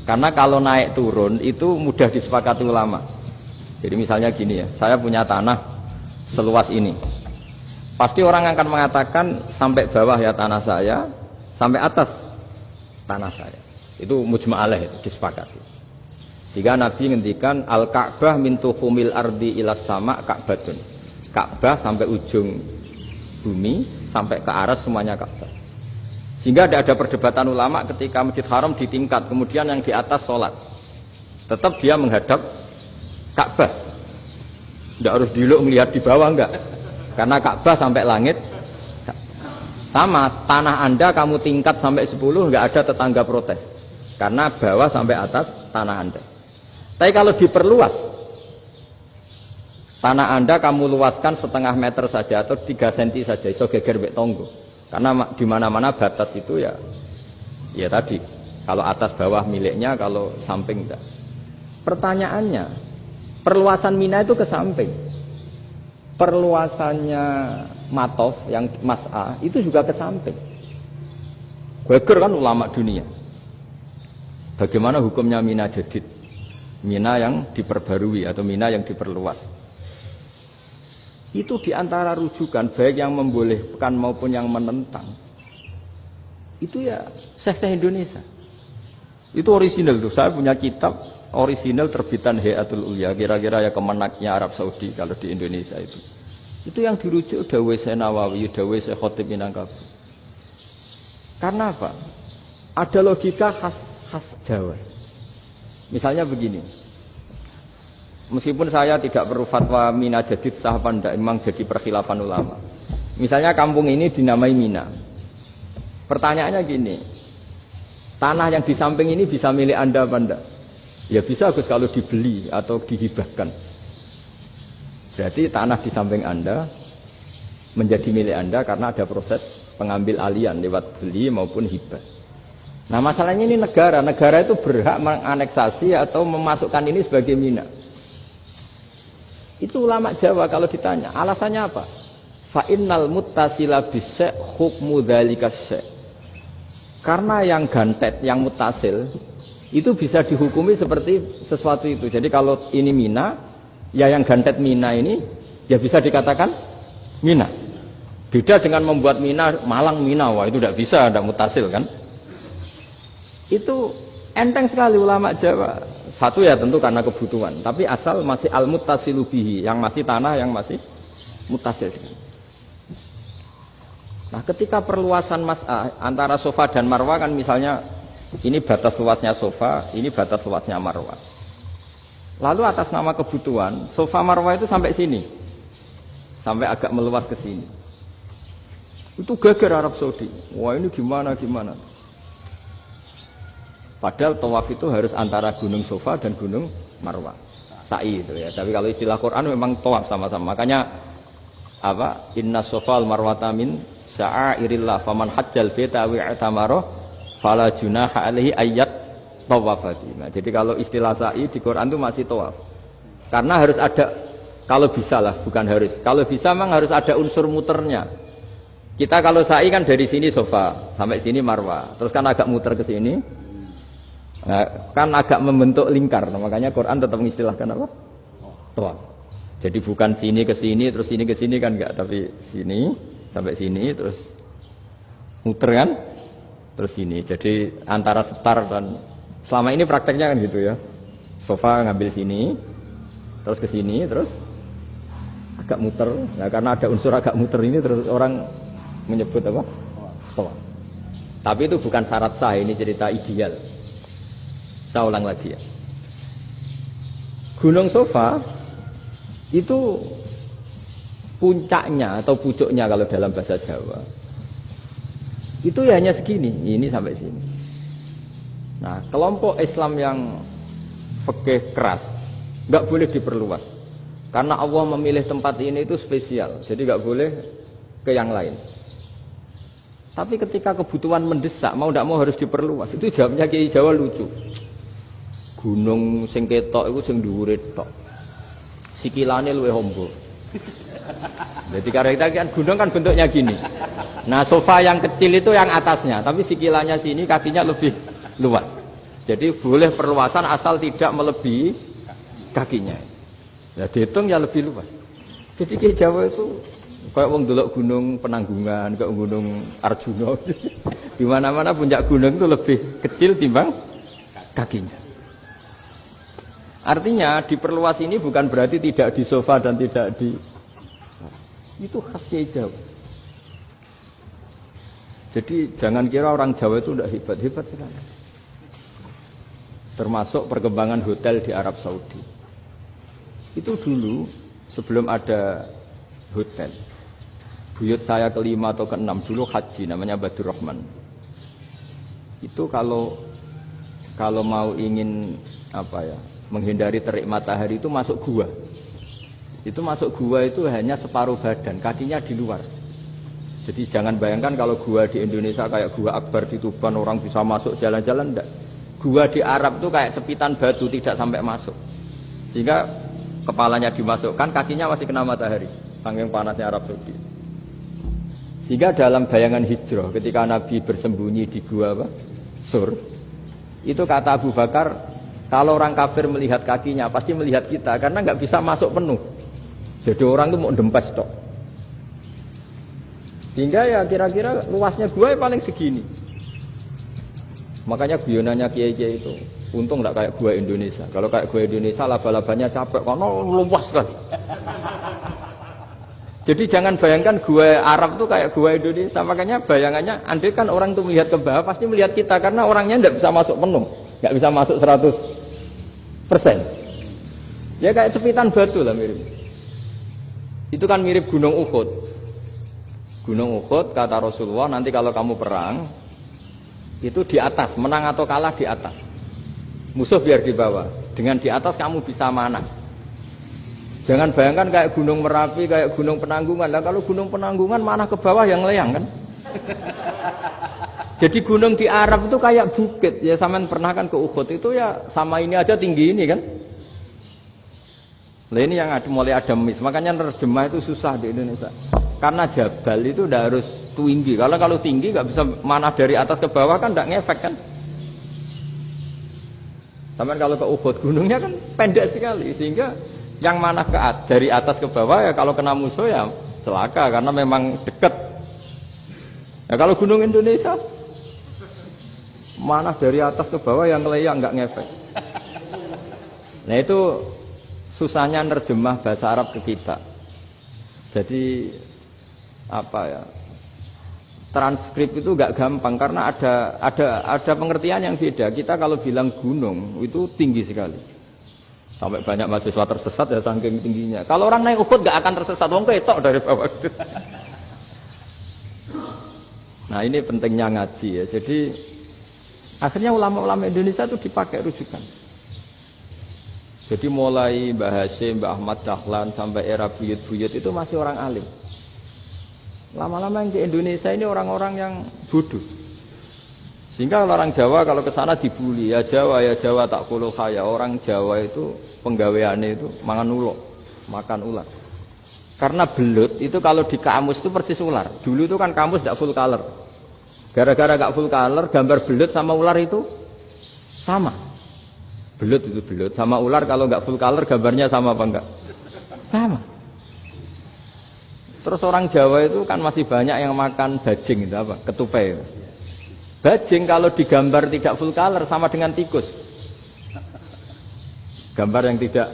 Karena kalau naik turun itu mudah disepakati ulama. Jadi misalnya gini ya, saya punya tanah seluas ini. Pasti orang akan mengatakan sampai bawah ya tanah saya, sampai atas tanah saya. Itu mujma' alaih, itu disepakati. Sehingga Nabi ngendikan al-Ka'bah min tuhumil ardi ilas sama Ka'batun. Ka'bah sampai ujung bumi, sampai ke aras semuanya Ka'bah. Sehingga tidak ada perdebatan ulama ketika Masjid Haram di tingkat, kemudian yang di atas sholat. Tetap dia menghadap Ka'bah. Tidak harus diluk melihat di bawah, enggak. Karena Ka'bah sampai langit. Sama, tanah Anda kamu tingkat sampai 10, enggak ada tetangga protes. Karena bawah sampai atas tanah Anda. Tapi kalau diperluas, tanah Anda kamu luaskan setengah meter saja atau 3 cm saja, iso geger mbek tonggo. Karena di mana-mana batas itu ya tadi, kalau atas bawah miliknya, kalau samping enggak. Pertanyaannya, perluasan Mina itu ke samping. Perluasannya Matof yang Mas'a itu juga ke samping. Geger kan ulama dunia. Bagaimana hukumnya Mina Jadid? Mina yang diperbarui atau Mina yang diperluas. Itu diantara rujukan baik yang membolehkan maupun yang menentang. Itu ya syekh Indonesia. Itu orisinal tuh. Saya punya kitab orisinal terbitan Hayatul Ulya, kira-kira ya kemenaknya Arab Saudi kalau di Indonesia itu. Itu yang dirujuk dawuh Syekh Nawawi, dawuh Syekh Khotib Minangkabau. Karena apa? Ada logika khas Jawa. Misalnya begini. Meskipun saya tidak perlu fatwa Mina Jadid sah apa enggak, memang jadi perkhilafan ulama. Misalnya kampung ini dinamai Mina. Pertanyaannya gini, tanah yang di samping ini bisa milik Anda apa enggak? Ya bisa Gus kalau dibeli atau dihibahkan. Berarti tanah di samping Anda menjadi milik Anda karena ada proses pengambil alian lewat beli maupun hibah. Nah masalahnya ini negara itu berhak menganeksasi atau memasukkan ini sebagai Mina. Itu ulama Jawa kalau ditanya, alasannya apa? Fa innal muttasila bis-syai' hukmu dzalika syai'. Karena yang gantet, yang mutasil itu bisa dihukumi seperti sesuatu itu. Jadi kalau ini Mina, ya yang gantet Mina ini ya bisa dikatakan Mina. Beda dengan membuat Mina Malang Mina, wah itu tidak bisa, tidak mutasil kan? Itu enteng sekali ulama Jawa. Satu ya tentu karena kebutuhan, tapi asal masih al-muttasilu bihi, yang masih tanah yang masih mutasil. Nah, ketika perluasan mas'ah antara sofa dan marwah kan misalnya ini batas luasnya sofa, ini batas luasnya marwah. Lalu atas nama kebutuhan, sofa marwah itu sampai sini. Sampai agak meluas ke sini. Itu geger Arab Saudi. Wah, ini gimana? Padahal tawaf itu harus antara Gunung Sofa dan Gunung Marwah. Sa'i itu ya. Tapi kalau istilah Quran memang tawaf sama-sama. Makanya apa? Inna Sofa al-Marwata min sya'airillah faman hajjal baita wa i'tamara fala junaha alaihi ayyat tawafati. Nah, jadi kalau istilah sa'i di Quran itu masih tawaf. Karena harus ada, kalau bisa lah, bukan harus. Kalau bisa memang harus ada unsur muternya. Kita kalau sa'i kan dari sini Sofa sampai sini Marwah. Terus kan agak muter ke sini. Nah, kan agak membentuk lingkar, nah, makanya Quran tetap mengistilahkan apa? Tawaf. Jadi bukan sini ke sini terus sini ke sini kan enggak, tapi sini sampai sini terus muter kan, terus sini. Jadi antara setar dan selama ini prakteknya kan gitu ya. Sofa ngambil sini, terus ke sini, terus agak muter. Nah, karena ada unsur agak muter ini terus orang menyebut apa? Toa. Tapi itu bukan syarat sah, ini cerita ideal. Saya ulang lagi ya. Gunung Sofa itu puncaknya atau pucuknya kalau dalam bahasa Jawa itu ya hanya segini, ini sampai sini. Nah, kelompok Islam yang fikih keras nggak boleh diperluas karena Allah memilih tempat ini itu spesial, jadi nggak boleh ke yang lain. Tapi ketika kebutuhan mendesak, mau tidak mau harus diperluas. Itu jawabnya Kiai Jawa lucu. Gunung sing ketok itu sing dhuwure tok. Sikilane luwih ombo. Jadi karena kita kan gunung kan bentuknya gini. Nah, sofa yang kecil itu yang atasnya, tapi sikilannya sini kakinya lebih luas. Jadi boleh perluasan asal tidak melebihi kakinya. Ya dihitung ya lebih luas. Jadi Kiai Jawa itu kayak wong delok gunung Penanggungan, kayak gunung Arjuna. Di mana-mana puncak gunung itu lebih kecil timbang kakinya. Artinya diperluas ini bukan berarti tidak di sofa dan tidak di, itu khas Kiai Jawa. Jadi jangan kira orang Jawa itu tidak hebat sekali. Termasuk perkembangan hotel di Arab Saudi. Itu dulu sebelum ada hotel. Buyut saya kelima atau keenam dulu haji, namanya Badur Rahman. Itu kalau mau ingin apa ya, menghindari terik matahari itu masuk gua. Itu masuk gua itu hanya separuh badan, kakinya di luar. Jadi jangan bayangkan kalau gua di Indonesia kayak gua Akbar di Tuban orang bisa masuk jalan-jalan, enggak. Gua di Arab itu kayak cepitan batu, tidak sampai masuk. Sehingga kepalanya dimasukkan, kakinya masih kena matahari, saking panasnya Arab Saudi. Sehingga dalam bayangan hijrah ketika Nabi bersembunyi di gua Sur, itu kata Abu Bakar, kalau orang kafir melihat kakinya pasti melihat kita karena nggak bisa masuk penuh. Jadi orang itu mau dempes tok. Sehingga ya kira-kira luasnya gua paling segini. Makanya guyonannya kiai-kiai itu untung nggak kayak gua Indonesia. Kalau kayak gua Indonesia laba-labanya capek karena luas sekali. Jadi jangan bayangkan gua Arab tuh kayak gua Indonesia. Makanya bayangannya, andai kan orang tuh melihat ke bawah pasti melihat kita karena orangnya nggak bisa masuk penuh, nggak bisa masuk 100%. Ya kayak cepitan batu lah mirip. Itu kan mirip Gunung Uhud. Gunung Uhud kata Rasulullah, nanti kalau kamu perang itu di atas, menang atau kalah di atas. Musuh biar di bawah. Dengan di atas kamu bisa manah. Jangan bayangkan kayak Gunung Merapi, kayak Gunung Penanggungan. Lah kalau Gunung Penanggungan mana ke bawah yang leyang kan? Jadi gunung di Arab itu kayak bukit. Ya sampean pernah kan ke Uhud itu ya sama ini aja tinggi ini kan? Lah ini yang mulai ada mis. Makanya nerjemah itu susah di Indonesia. Karena jabal itu udah harus tinggi. Kalau tinggi nggak bisa manah dari atas ke bawah kan nggak ngefek kan? Sampean kalau ke Uhud gunungnya kan pendek sekali sehingga yang mana dari atas ke bawah ya kalau kena musuh ya celaka karena memang dekat. Ya kalau gunung Indonesia mana dari atas ke bawah yang ngeleyang nggak ngefek. Nah itu susahnya nerjemah bahasa Arab ke kita. Jadi apa ya? Transkrip itu nggak gampang karena ada pengertian yang beda. Kita kalau bilang gunung itu tinggi sekali. Sampai banyak mahasiswa tersesat ya saking tingginya. Kalau orang naik Uhud gak akan tersesat, wong ketok dari bawah. Nah ini pentingnya ngaji ya. Jadi akhirnya ulama-ulama Indonesia itu dipakai rujukan. Jadi mulai Mbah Hasyim, Mbah Ahmad Dahlan sampai era buyut-buyut itu masih orang alim. Lama-lama yang di Indonesia ini orang-orang yang bodoh. Sehingga orang Jawa kalau ke sana dibully, ya Jawa tak kulu kaya. Orang Jawa itu penggaweannya itu makan ular. Karena belut itu kalau di kamus itu persis ular. Dulu itu kan kamus tidak full color. Gara-gara gak full color, gambar belut sama ular itu sama. Belut itu belut sama ular kalau gak full color gambarnya sama apa enggak? Sama. Terus orang Jawa itu kan masih banyak yang makan bajing itu apa? Ketupai. Bajing kalau digambar tidak full color sama dengan tikus. Gambar yang tidak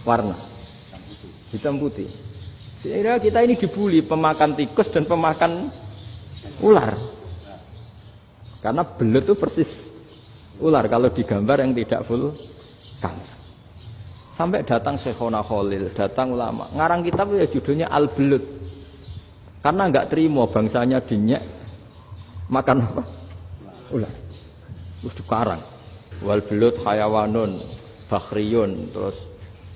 warna. Hitam putih. Sehingga kita ini dibully pemakan tikus dan pemakan ular. Karena belut itu persis ular kalau digambar yang tidak full color. Sampai datang Syekhona Khalil, datang ulama. Ngarang kitab ya judulnya Al-Belut. Karena enggak terima bangsanya dinyek makan apa? Ular. Terus dikarang. Wal belut hayawanun bakhriyun, terus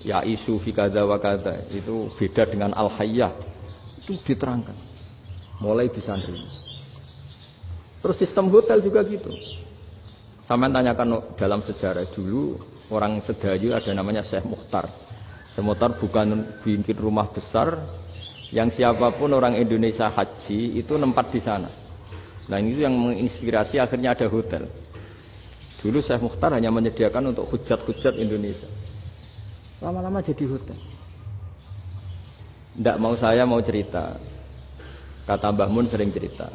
ya isu fi kadza wa kadza. Itu beda dengan al-hayyah. Itu diterangkan. Mulai bisa nerima. Terus sistem hotel juga gitu. Sampeyan tanyakan dalam sejarah dulu orang Sedayu ada namanya Syekh Mukhtar. Syekh Mukhtar bukan bikin rumah besar yang siapapun orang Indonesia haji itu nempat di sana. Nah itu yang menginspirasi akhirnya ada hotel. Dulu Syekh Mukhtar hanya menyediakan untuk hujat-hujat Indonesia. Lama-lama jadi hotel. Ndak mau saya mau cerita. Kata Mbah Mun sering cerita.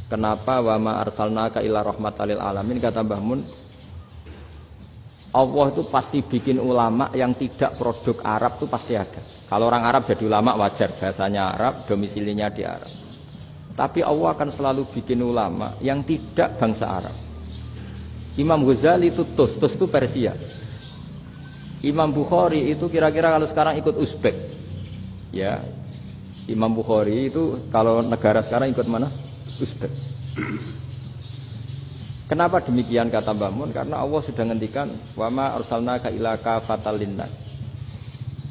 Kenapa wa ma arsalnaka illa rahmatan lil alamin, kata Mbah Mun, Allah itu pasti bikin ulama yang tidak produk Arab itu pasti ada. Kalau orang Arab jadi ulama wajar, bahasanya Arab, domisilinya di Arab. Tapi Allah akan selalu bikin ulama yang tidak bangsa Arab. Imam Ghazali itu Tus itu Persia. Imam Bukhari itu kira-kira kalau sekarang ikut Uzbek. Ya. Imam Bukhari itu kalau negara sekarang ikut mana? Uzbek. Kenapa demikian kata Mbah Mun? Karena Allah sudah ngendikan wa ma arsalnaka illa kafatal linnas.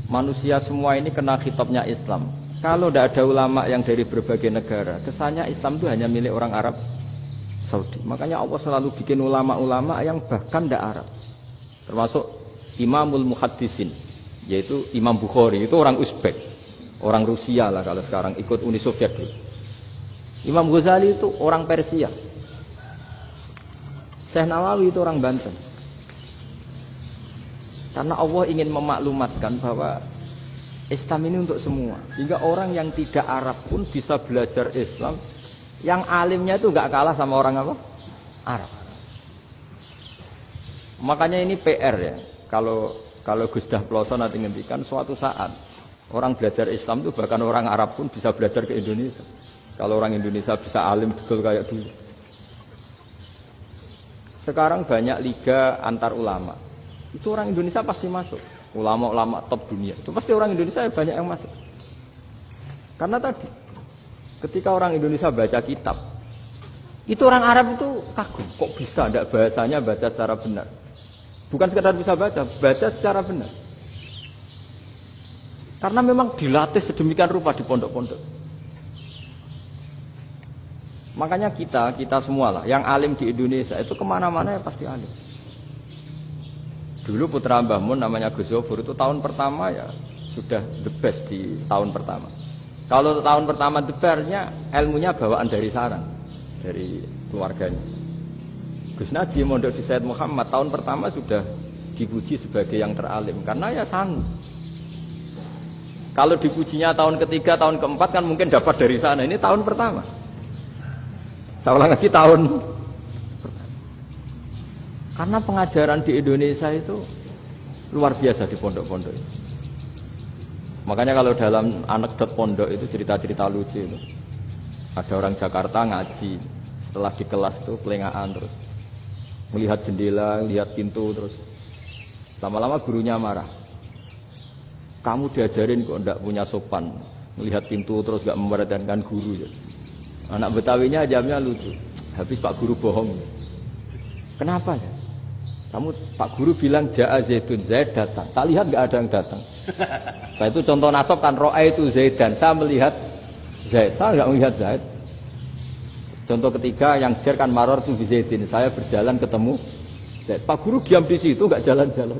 Manusia semua ini kena khitabnya Islam. Kalau tidak ada ulama yang dari berbagai negara, kesannya Islam itu hanya milik orang Arab Saudi. Makanya Allah selalu bikin ulama-ulama yang bahkan tidak Arab. Termasuk Imamul Muhaddisin, yaitu Imam Bukhari, itu orang Uzbek, orang Rusia lah kalau sekarang ikut Uni Soviet dulu. Imam Ghazali itu orang Persia. Syekh Nawawi itu orang Banten. Karena Allah ingin memaklumatkan bahwa Islam ini untuk semua. Sehingga orang yang tidak Arab pun bisa belajar Islam. Yang alimnya itu gak kalah sama orang apa? Arab. Makanya ini PR ya. Kalau Gus Dah Ploso nanti ngendikan suatu saat orang belajar Islam itu bahkan orang Arab pun bisa belajar ke Indonesia. Kalau orang Indonesia bisa alim betul kayak dulu. Sekarang banyak liga antar ulama. Itu orang Indonesia pasti masuk. Ulama-ulama top dunia. Itu pasti orang Indonesia banyak yang masuk. Karena tadi ketika orang Indonesia baca kitab, itu orang Arab itu kagum. Kok bisa tidak bahasanya baca secara benar? Bukan sekedar bisa baca secara benar. Karena memang dilatih sedemikian rupa di pondok-pondok. Makanya kita semua lah, yang alim di Indonesia itu kemana-mana ya pasti alim. Dulu putra Mbah Mun namanya Gus Zofur itu tahun pertama ya sudah the best di tahun pertama. Kalau tahun pertama the bestnya ilmunya bawaan dari sarang, dari keluarganya. Gus Najib mondok di Said Muhammad tahun pertama sudah dipuji sebagai yang teralim karena ya sanggup. Kalau dipujinya tahun ketiga, tahun keempat kan mungkin dapat dari sana. Ini tahun pertama. Saya ulang lagi tahun pertama. Karena pengajaran di Indonesia itu luar biasa di pondok-pondok. Makanya kalau dalam anekdot pondok itu cerita-cerita lucu itu. Ada orang Jakarta ngaji, setelah di kelas itu pelengahan terus. Melihat jendela, lihat pintu terus. Lama-lama gurunya marah. Kamu diajarin kok enggak punya sopan. Melihat pintu terus enggak memperhatikan guru. Ya. Anak Betawinya jamnya lucu. Habis Pak Guru bohong. Kenapa ya? Kamu Pak Guru bilang Ja'a Zaidun, Zaid datang. Tak lihat enggak ada yang datang. Nah itu contoh nasab kan ro'a itu Zaidan. Saya melihat Zaid, saya enggak melihat Zaid. Contoh ketiga yang jer kan maror tu bi Zaidin. Saya berjalan ketemu Zaid. Pak Guru diam di situ enggak jalan-jalan.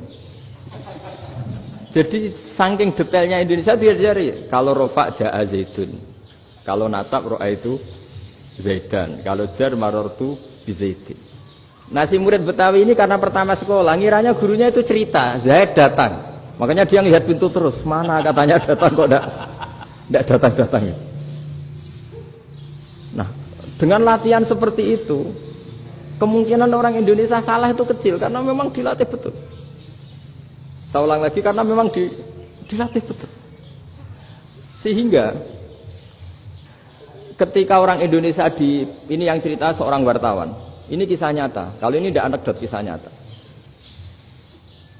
Jadi saking detailnya Indonesia dia cari. Kalau rofa Ja'a Zaidun. Kalau nasab ro'a itu Zaidan. Kalau jar marortu bizaidin. Nah si murid Betawi ini karena pertama sekolah, ngiranya gurunya itu cerita Zaid datang. Makanya dia ngelihat pintu terus. Mana katanya datang kok enggak. Tidak datang-datang. Nah, dengan latihan seperti itu, kemungkinan orang Indonesia salah itu kecil karena memang dilatih betul. Saya ulang lagi karena memang dilatih betul. Sehingga ketika orang Indonesia ini yang cerita seorang wartawan, ini kisah nyata. Kalau ini tidak anekdot, kisah nyata.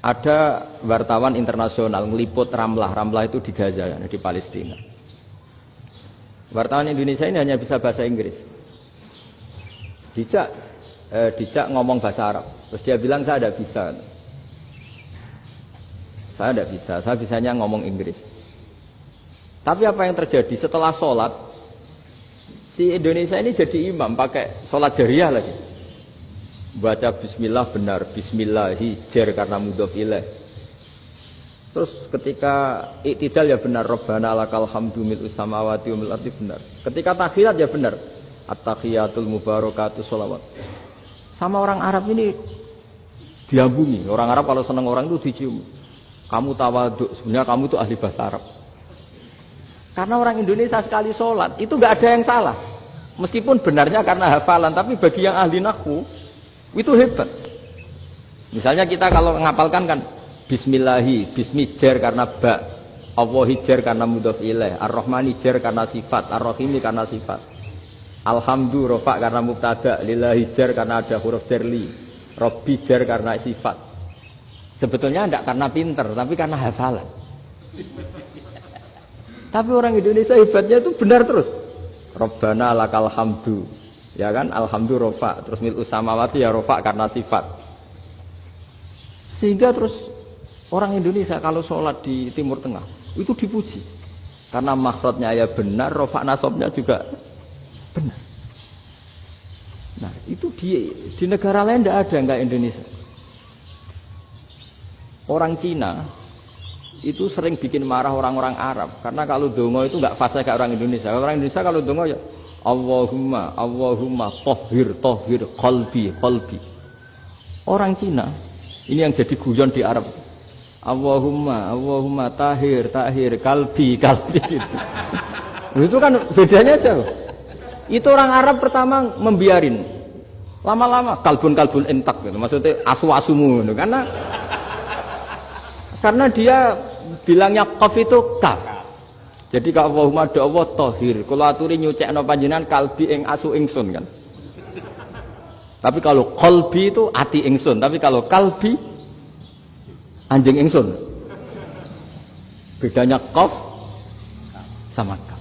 Ada wartawan internasional ngeliput Ramlah itu di Gaza, di Palestina. Wartawan Indonesia ini hanya bisa bahasa Inggris. Dijak ngomong bahasa Arab. Terus dia bilang saya tidak bisa. Saya tidak bisa, saya bisanya ngomong Inggris. Tapi apa yang terjadi setelah sholat, si Indonesia ini jadi imam pakai sholat jariah lagi. Baca bismillah benar, bismillahi jar karena mudhof ilaih. Terus ketika iktidal ya benar, Rabbana lakal hamdu mil'us samawati wa mil'ul ardi benar. Ketika tahiyat ya benar, at-tahiyatul mubarakatuh sholawat. Sama orang Arab ini diambungi. Orang Arab kalau senang orang itu dicium. Kamu tawaduk, sebenarnya kamu itu ahli bahasa Arab. Karena orang Indonesia sekali sholat itu nggak ada yang salah. Meskipun benarnya karena hafalan, tapi bagi yang ahli nahwu itu hebat. Misalnya kita kalau ngapalkan kan bismillahi, bismi jar karena ba, Allahi jar karena mudhof ilaih, ar-rahmani jar karena sifat, ar-rahimi karena sifat, alhamdu rofa karena mubtada, lillahi jar karena ada huruf jar li, robbi jar karena sifat. Sebetulnya tidak karena pinter, tapi karena hafalan. Tapi orang Indonesia hebatnya itu benar terus. Rabbana lakal hamdu. Ya kan, alhamdu rofa, terus mil'us samawati ya rofa karena sifat. Sehingga terus orang Indonesia kalau sholat di Timur Tengah itu dipuji. Karena makhrajnya ya benar, rofa nasabnya juga benar. Nah itu di negara lain tidak ada enggak Indonesia. Orang Cina itu sering bikin marah orang-orang Arab karena kalau dongo itu enggak fasih kayak orang Indonesia. Orang Indonesia kalau dongo ya Allahumma tohhir qalbi. Orang Cina ini yang jadi guyon di Arab. Allahumma tahir kalbi gitu. Itu kan bedanya jauh. Itu orang Arab pertama membiarin. Lama-lama kalbun entak gitu. Maksudnya asu-asumu gitu. Karena dia bilangnya qaf itu kaf. Jadi kalau Allahumma do Allah tohir, kalau aturi nyucekno panjenengan kalbi ing asu ingsun kan. Tapi kalau qalbi itu ati ingsun, tapi kalau kalbi anjing ingsun. Bedanya qaf sama kaf.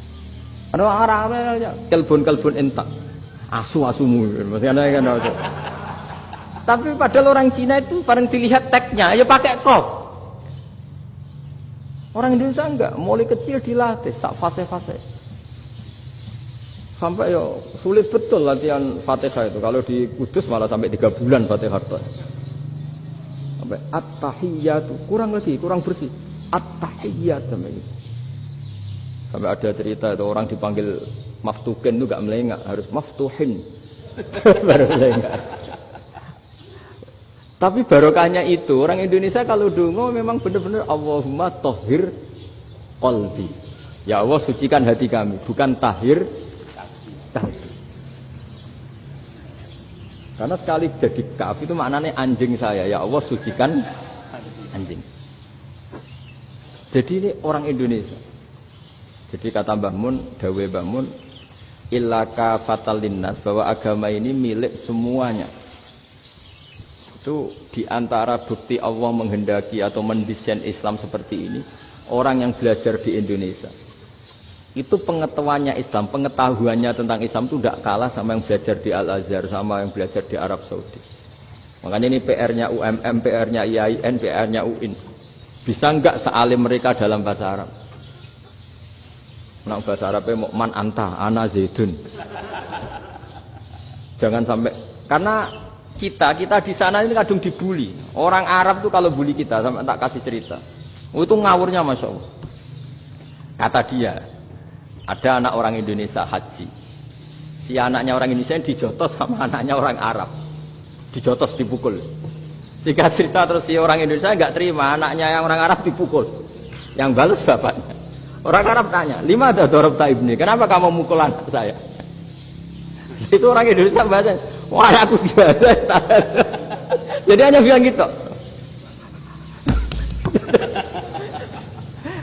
Ana Arab kalbun entak. Asu-asumu maksudnya kan. Tapi padahal orang Cina itu paling dilihat teksnya ya pakai qaf. Orang Indonesia enggak, mulai kecil dilatih sak fase-fase. Sampai ya sulit betul latihan Fatihah itu. Kalau di Kudus malah sampai 3 bulan Fatihah itu. Sampai at-tahiyyatu, kurang bersih. At-tahiyyat sampai itu. Sampai ada cerita itu orang dipanggil maftuhin itu enggak melengak, harus maftuhin. Baru melengak. Tapi barokahnya itu orang Indonesia kalau dongo memang benar-benar Allahumma tohhir qalbi. Ya Allah sucikan hati kami, bukan tahir kalbi. Karena sekali jadi kaf itu maknanya anjing saya. Ya Allah sucikan anjing. Jadi ini orang Indonesia. Jadi kata Mbah Mun, dawe Mbah Mun, illaka fatal linnas, bahwa agama ini milik semuanya. Itu diantara bukti Allah menghendaki atau mendesain Islam seperti ini, orang yang belajar di Indonesia itu pengetahuannya Islam, pengetahuannya tentang Islam itu tidak kalah sama yang belajar di Al-Azhar, sama yang belajar di Arab Saudi. Makanya ini PR-nya UMM, PR-nya IAIN, PR-nya UIN. Bisa enggak sealim mereka dalam bahasa Arab? Nah, bahasa Arabnya man anta, ana zaidun. Jangan sampai, karena kita di sana ini kadung dibully. Orang Arab tuh kalau bully kita, sampai tak kasih cerita. Oh, itu ngawurnya Masya Allah. Kata dia, ada anak orang Indonesia haji. Si anaknya orang Indonesia dijotos sama anaknya orang Arab. Dijotos, dipukul. Singkat cerita terus si orang Indonesia nggak terima, anaknya yang orang Arab dipukul. Yang balas bapaknya. Orang Arab tanya, lima ada dorobta ibni, kenapa kamu mukul anak saya? Itu orang Indonesia bahasa, wah aku biasa. Jadi hanya bilang gitu.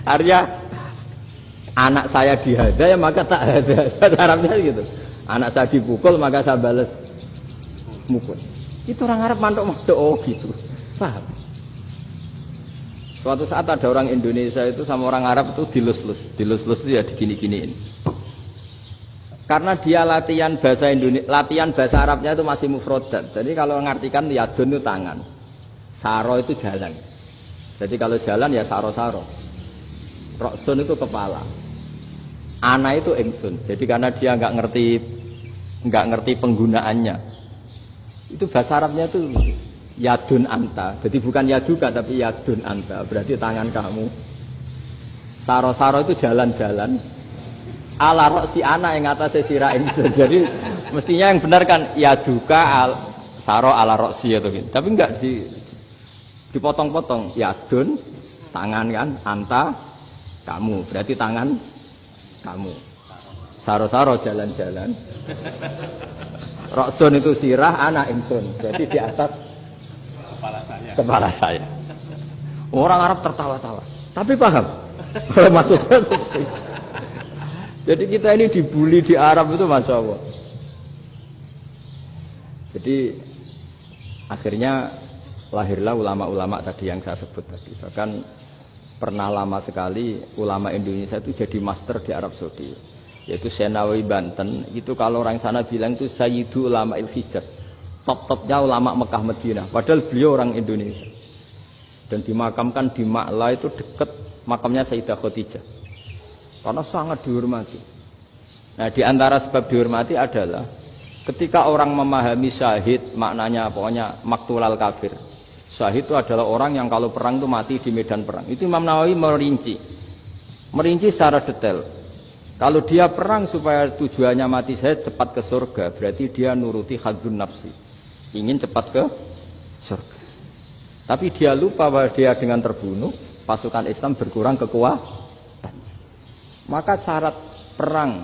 Artinya anak saya dihada ya maka tak ada. Bahasa Arabnya gitu. Anak saya dipukul maka saya balas mukul. Itu orang Arab mantuk-mantuk oh gitu. Paham? Suatu saat ada orang Indonesia itu sama orang Arab itu dilus-lus itu ya digini-giniin. Karena dia latihan bahasa Indonesia, latihan bahasa Arabnya itu masih mufrodat. Jadi kalau mengartikan yadun itu tangan, saro itu jalan. Jadi kalau jalan ya saro-saro. Roksun itu kepala, ana itu ingsun. Jadi karena dia nggak ngerti penggunaannya, itu bahasa Arabnya itu yadun anta. Jadi bukan yaduka tapi yadun anta. Berarti tangan kamu. Saro-saro itu jalan-jalan. Ala roksi ana yang atasnya sirah ingsun. Jadi mestinya yang benar kan yaduka saro ala roksi atau gitu. Tapi enggak dipotong-potong. Yadun tangan kan anta kamu, berarti tangan kamu. Saro-saro jalan-jalan. Roksun itu sirah, anak ingsun. Jadi di atas kepala saya. Orang Arab tertawa-tawa. Tapi paham. Kalau masuknya seperti itu. Jadi kita ini dibully di Arab itu Masya Allah. Jadi akhirnya lahirlah ulama-ulama tadi yang saya sebut tadi. Bahkan pernah lama sekali ulama Indonesia itu jadi master di Arab Saudi, yaitu Senawi Banten. Itu kalau orang sana bilang itu Sayyidu Ulama Il-Hijaz, top-topnya ulama Mekah Madinah, padahal beliau orang Indonesia dan dimakamkan di Ma'la itu dekat makamnya Sayyidah Khadijah karena sangat dihormati. Nah di antara sebab dihormati adalah ketika orang memahami syahid maknanya pokoknya maktulal kafir. Syahid itu adalah orang yang kalau perang itu mati di medan perang. Itu Imam Nawawi merinci secara detail. Kalau dia perang supaya tujuannya mati syahid cepat ke surga, berarti dia nuruti hadzun nafsi, ingin cepat ke surga. Tapi dia lupa bahwa dia dengan terbunuh pasukan Islam berkurang kekuatan. Maka syarat perang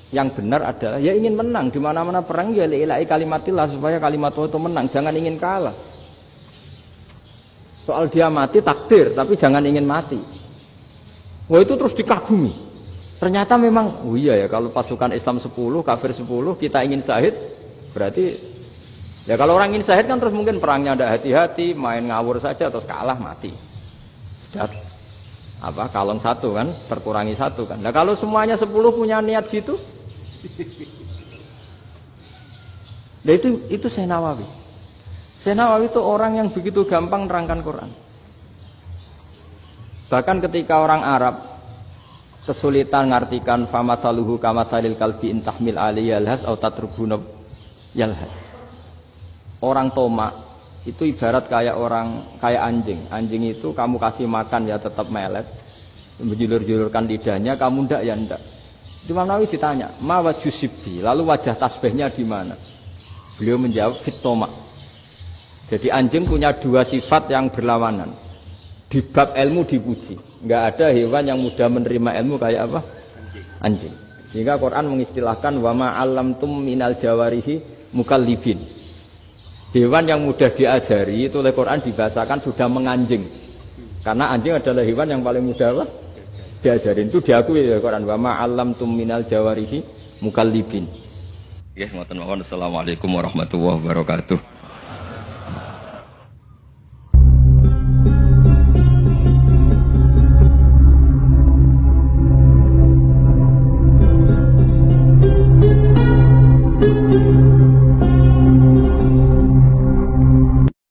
yang benar adalah ya ingin menang. Di mana-mana perang ya li'ilai kalimatillah supaya kalimat itu menang, jangan ingin kalah. Soal dia mati takdir, tapi jangan ingin mati. Wah itu terus dikagumi. Ternyata memang, oh iya ya kalau pasukan Islam 10, kafir 10, kita ingin syahid, berarti ya kalau orang ingin syahid kan terus mungkin perangnya ada hati-hati, main ngawur saja terus kalah mati. Sudah apa kalong satu kan, terkurangi satu kan. Nah kalau semuanya 10 punya niat gitu, nah itu Senawawi. Senawawi itu orang yang begitu gampang nerangkan Quran. Bahkan ketika orang Arab kesulitan ngartikan famathaluhu kamathalil kalbi in tahmil alaihi yalhas aw tatrukhu yalhas. Orang tomak itu ibarat kayak anjing. Anjing itu kamu kasih makan ya tetap melet, menjulur-julurkan lidahnya, kamu ndak ya ndak. Imam Nawawi ditanya, "Ma wajusibbi?" Lalu wajah tasbihnya di mana? Beliau menjawab, "Fit tomak." Jadi anjing punya dua sifat yang berlawanan. Di bab ilmu dipuji. Enggak ada hewan yang mudah menerima ilmu kayak apa? Anjing. Sehingga Quran mengistilahkan wa ma 'allamtum minal jawarihi mukallibin. Hewan yang mudah diajari itu oleh Quran dibahasakan sudah menganjing. Karena anjing adalah hewan yang paling mudah apa? Diajarin. Itu diakui oleh Quran wa ma 'allamtum minal jawarihi mukallibin. Ya, ngoten mawon. Assalamualaikum warahmatullahi wabarakatuh.